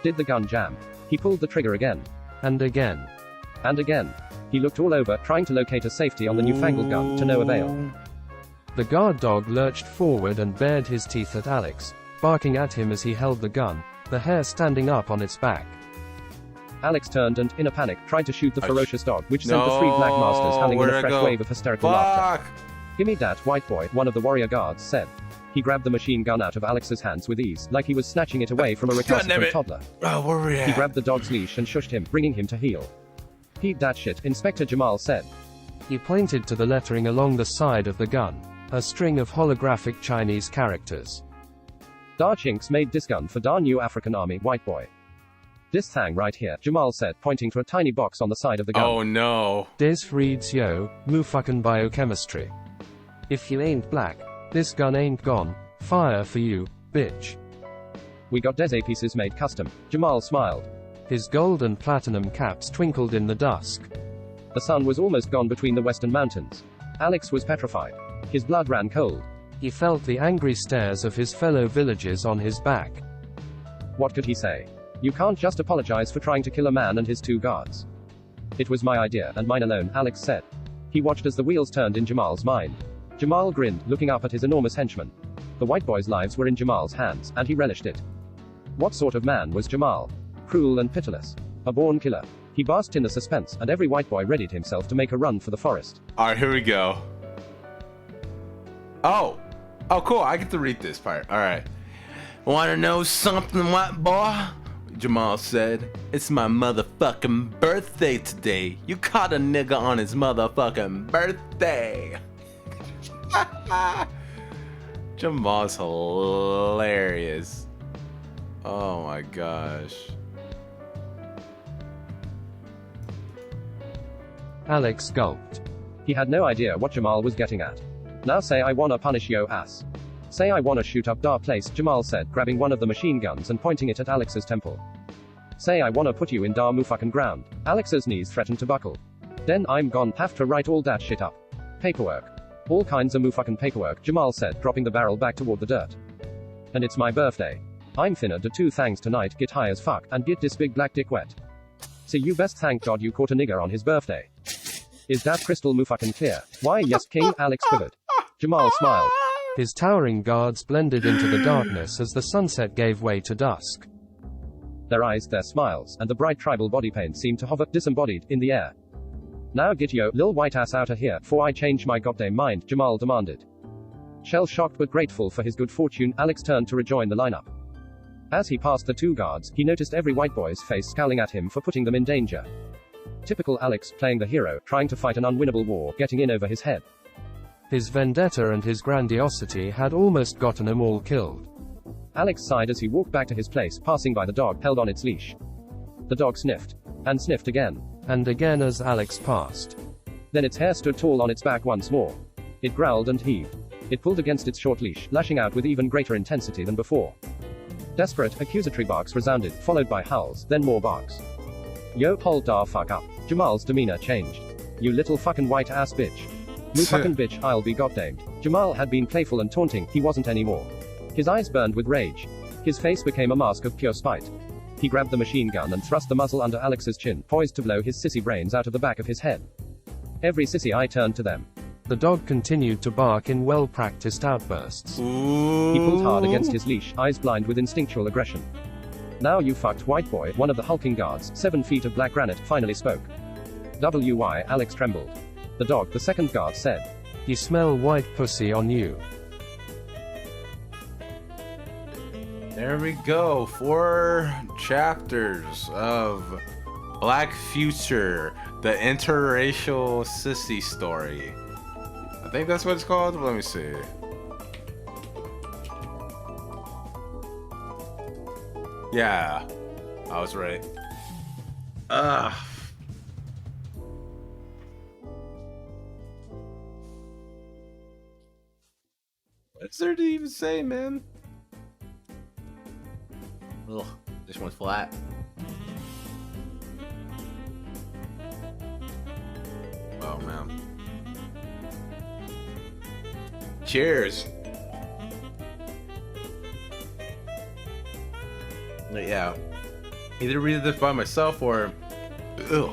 Did the gun jam? He pulled the trigger again. And again. And again. He looked all over, trying to locate a safety on the newfangled gun, to no avail. The guard dog lurched forward and bared his teeth at Alex, barking at him as he held the gun, the hair standing up on its back. Alex turned and, in a panic, tried to shoot the ferocious dog, which sent the 3 black masters howling in a fresh wave of hysterical laughter. Gimme that, white boy, one of the warrior guards said. He grabbed the machine gun out of Alex's hands with ease, like he was snatching it away from a recalcitrant toddler. Oh, where are we at? He grabbed the dog's leash and shushed him, bringing him to heel. Peep that shit, Inspector Jamal said. He pointed to the lettering along the side of the gun, a string of holographic Chinese characters. Da Chinks made this gun for da new African army, white boy. This thing right here, Jamal said, pointing to a tiny box on the side of the gun. Oh no. This reads yo, mu fucking biochemistry. If you ain't black, this gun ain't gone. Fire for you, bitch. We got des pieces made custom. Jamal smiled. His gold and platinum caps twinkled in the dusk. The sun was almost gone between the western mountains. Alex was petrified. His blood ran cold. He felt the angry stares of his fellow villagers on his back. What could he say? You can't just apologize for trying to kill a man and his 2 guards. It was my idea, and mine alone, Alex said. He watched as the wheels turned in Jamal's mind. Jamal grinned, looking up at his enormous henchman. The white boys' lives were in Jamal's hands, and he relished it. What sort of man was Jamal? Cruel and pitiless. A born killer. He basked in the suspense, and every white boy readied himself to make a run for the forest. Alright, here we go. Oh, cool. I get to read this part. Alright. Wanna know something, white boy? Jamal said. It's my motherfucking birthday today. You caught a nigga on his motherfucking birthday. Jamal's hilarious. Oh my gosh. Alex gulped. He had no idea what Jamal was getting at. Now say I wanna punish yo ass. Say I wanna shoot up da place, Jamal said, grabbing one of the machine guns and pointing it at Alex's temple. Say I wanna put you in da fucking ground. Alex's knees threatened to buckle. Then I'm gon' have to write all that shit up. Paperwork. All kinds of fucking paperwork, Jamal said, dropping the barrel back toward the dirt. And it's my birthday. I'm finna do 2 things tonight, get high as fuck, and get this big black dick wet. So you best thank God you caught a nigger on his birthday. Is that crystal fucking clear? Why yes, King, Alex quivered. Jamal smiled. His towering guards blended into the darkness as the sunset gave way to dusk. Their eyes, their smiles, and the bright tribal body paint seemed to hover, disembodied, in the air. Now get yo, lil white ass outta here, before I change my goddamn mind, Jamal demanded. Shell-shocked but grateful for his good fortune, Alex turned to rejoin the lineup. As he passed the 2 guards, he noticed every white boy's face scowling at him for putting them in danger. Typical Alex, playing the hero, trying to fight an unwinnable war, getting in over his head. His vendetta and his grandiosity had almost gotten him all killed. Alex sighed as he walked back to his place, passing by the dog held on its leash. The dog sniffed. And sniffed again. And again as Alex passed. Then its hair stood tall on its back once more. It growled and heaved. It pulled against its short leash, lashing out with even greater intensity than before. Desperate, accusatory barks resounded, followed by howls, then more barks. Yo, hold da fuck up. Jamal's demeanor changed. You little fucking white ass bitch. You fucking bitch, I'll be goddamned. Jamal had been playful and taunting, he wasn't anymore. His eyes burned with rage. His face became a mask of pure spite. He grabbed the machine gun and thrust the muzzle under Alex's chin, poised to blow his sissy brains out of the back of his head. Every sissy eye turned to them. The dog continued to bark in well-practiced outbursts. Ooh. He pulled hard against his leash, eyes blind with instinctual aggression. Now you fucked, white boy, one of the hulking guards, 7 feet of black granite, finally spoke. WY, Alex trembled. The dog, the second guard, said. You smell white pussy on you. There we go. 4 chapters of Black Future, the interracial sissy story. I think that's what it's called. Let me see. Yeah, I was right. What's there to even say, man? Ugh, this one's flat. Oh man. Cheers. But yeah, either read this by myself or, ugh,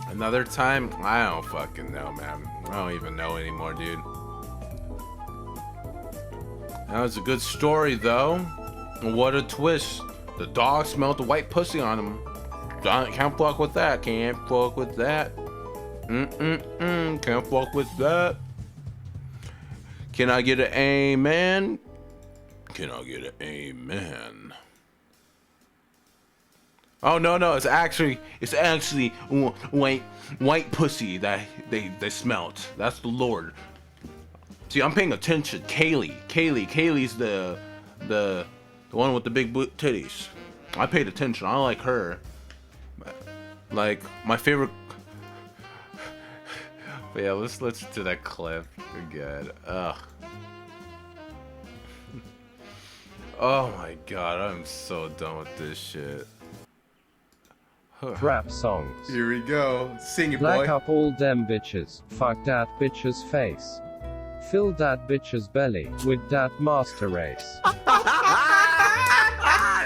another time. I don't fucking know, man. I don't even know anymore, dude. That was a good story, though. What a twist. The dog smelled the white pussy on him. Can't fuck with that. Can't fuck with that. Can't fuck with that. Can I get an amen? Can I get an amen? Oh no, it's actually white pussy that they smelt. That's the Lord. See, I'm paying attention. Kaylee's the the one with the big titties. I paid attention. I like her. Like my favorite. But yeah, let's listen to that clip again. Ugh. Oh my god, I'm so done with this shit. Rap songs. Here we go. Sing it, Black boy. up all them bitches. Fuck that bitch's face. Fill that bitch's belly with that master race.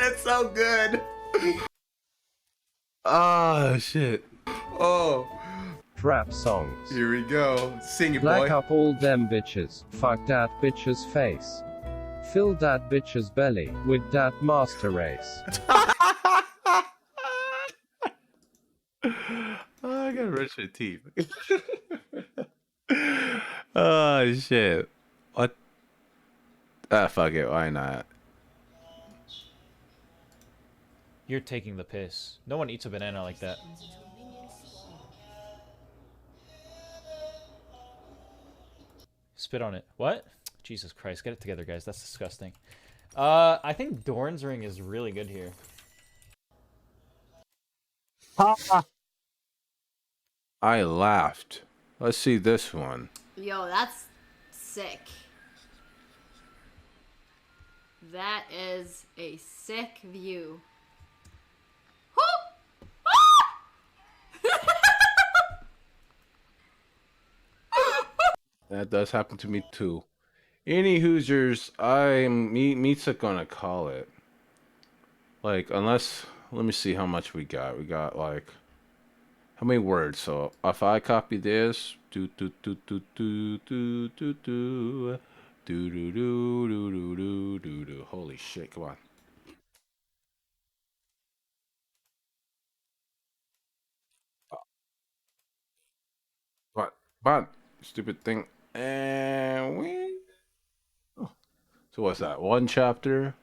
That's so good. Ah, shit. Oh. Rap songs. Here we go. Sing it, Black boy. up all them bitches. Fuck that bitch's face. Fill that bitch's belly with that master race. Oh, I got rich with teeth. Oh shit. What? Ah, fuck it. Why not? You're taking the piss. No one eats a banana like that. Spit on it. What? Jesus Christ. Get it together, guys. That's disgusting. I think Dorn's ring is really good here. I laughed. Let's see this one. Yo, that's sick. That is a sick view. That does happen to me too. Any Hoosiers, meat's gonna call it. Like, unless, let me see how much we got. We got like, how many words? So if I copy this, do do do do do do do do do do do do do do do. Holy shit! Come on. Come on, stupid thing. And we. Oh. So what's that? One chapter.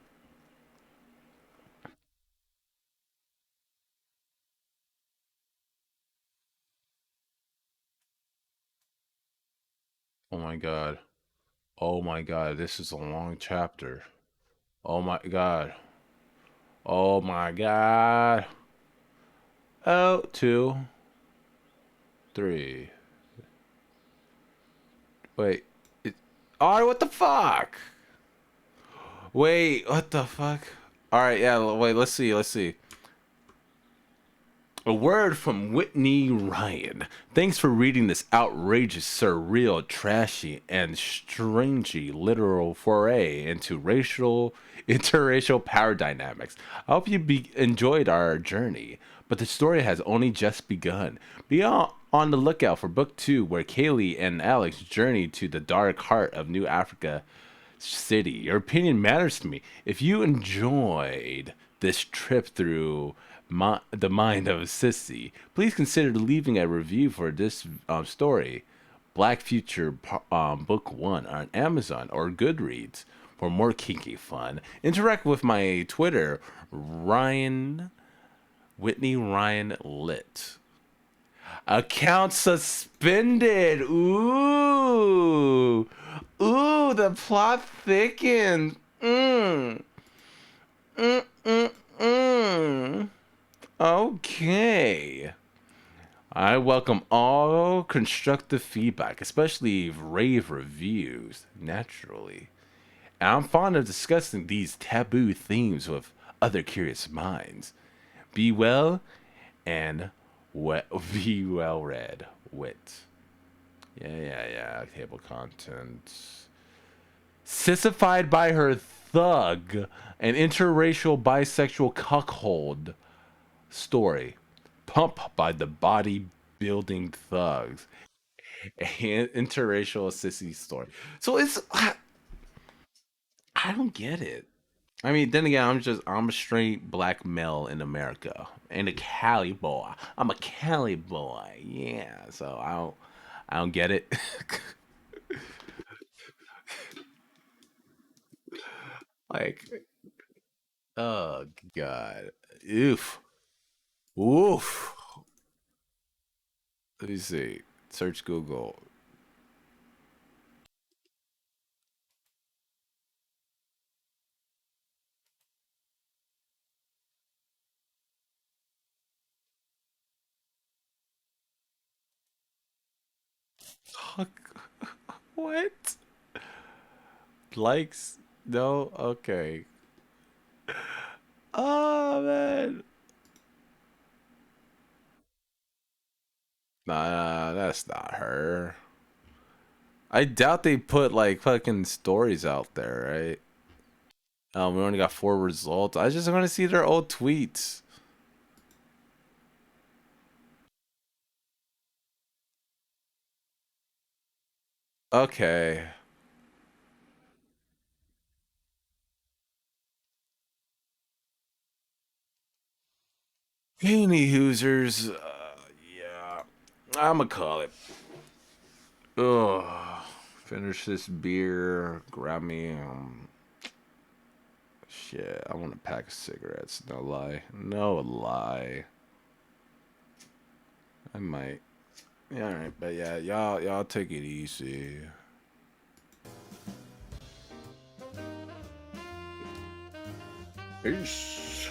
Oh my god. Oh my god, this is a long chapter. Oh my god. Oh my god. Oh, 2, 3. Wait. Oh, what the fuck? Wait, what the fuck? Alright, yeah, wait, let's see. A word from Whitney Ryan. Thanks for reading this outrageous, surreal, trashy, and strangely literal foray into interracial power dynamics. I hope you enjoyed our journey, but the story has only just begun. Be on the lookout for book 2, where Kaylee and Alex journey to the dark heart of New Africa City. Your opinion matters to me. If you enjoyed this trip through the mind of a sissy, please consider leaving a review for this story. Black Future Book 1 on Amazon or Goodreads. For more kinky fun, interact with my Twitter, Whitney Ryan Lit. Account suspended. Ooh, the plot thickens. Okay. I welcome all constructive feedback, especially rave reviews, naturally. And I'm fond of discussing these taboo themes with other curious minds. Be well and be well read. Wit. Yeah. Table contents. Sissified by her thug, an interracial bisexual cuckold story. Pump by the bodybuilding thugs. An interracial sissy story. So I don't get it. I mean, then again, I'm a straight black male in America and a Cali boy. I'm a Cali boy, yeah. So I don't get it. Like, oh god, oof. Let me see. Search Google. What? Likes? No? Okay. Oh, man. Nah, that's not her. I doubt they put like fucking stories out there, right? We only got 4 results. I just want to see their old tweets. Okay. Any Hoosers. Yeah. I'ma call it. Ugh. Finish this beer. Grab me. Shit. I want a pack of cigarettes. No lie. No lie. I might. Yeah, alright. But yeah, y'all take it easy. Peace.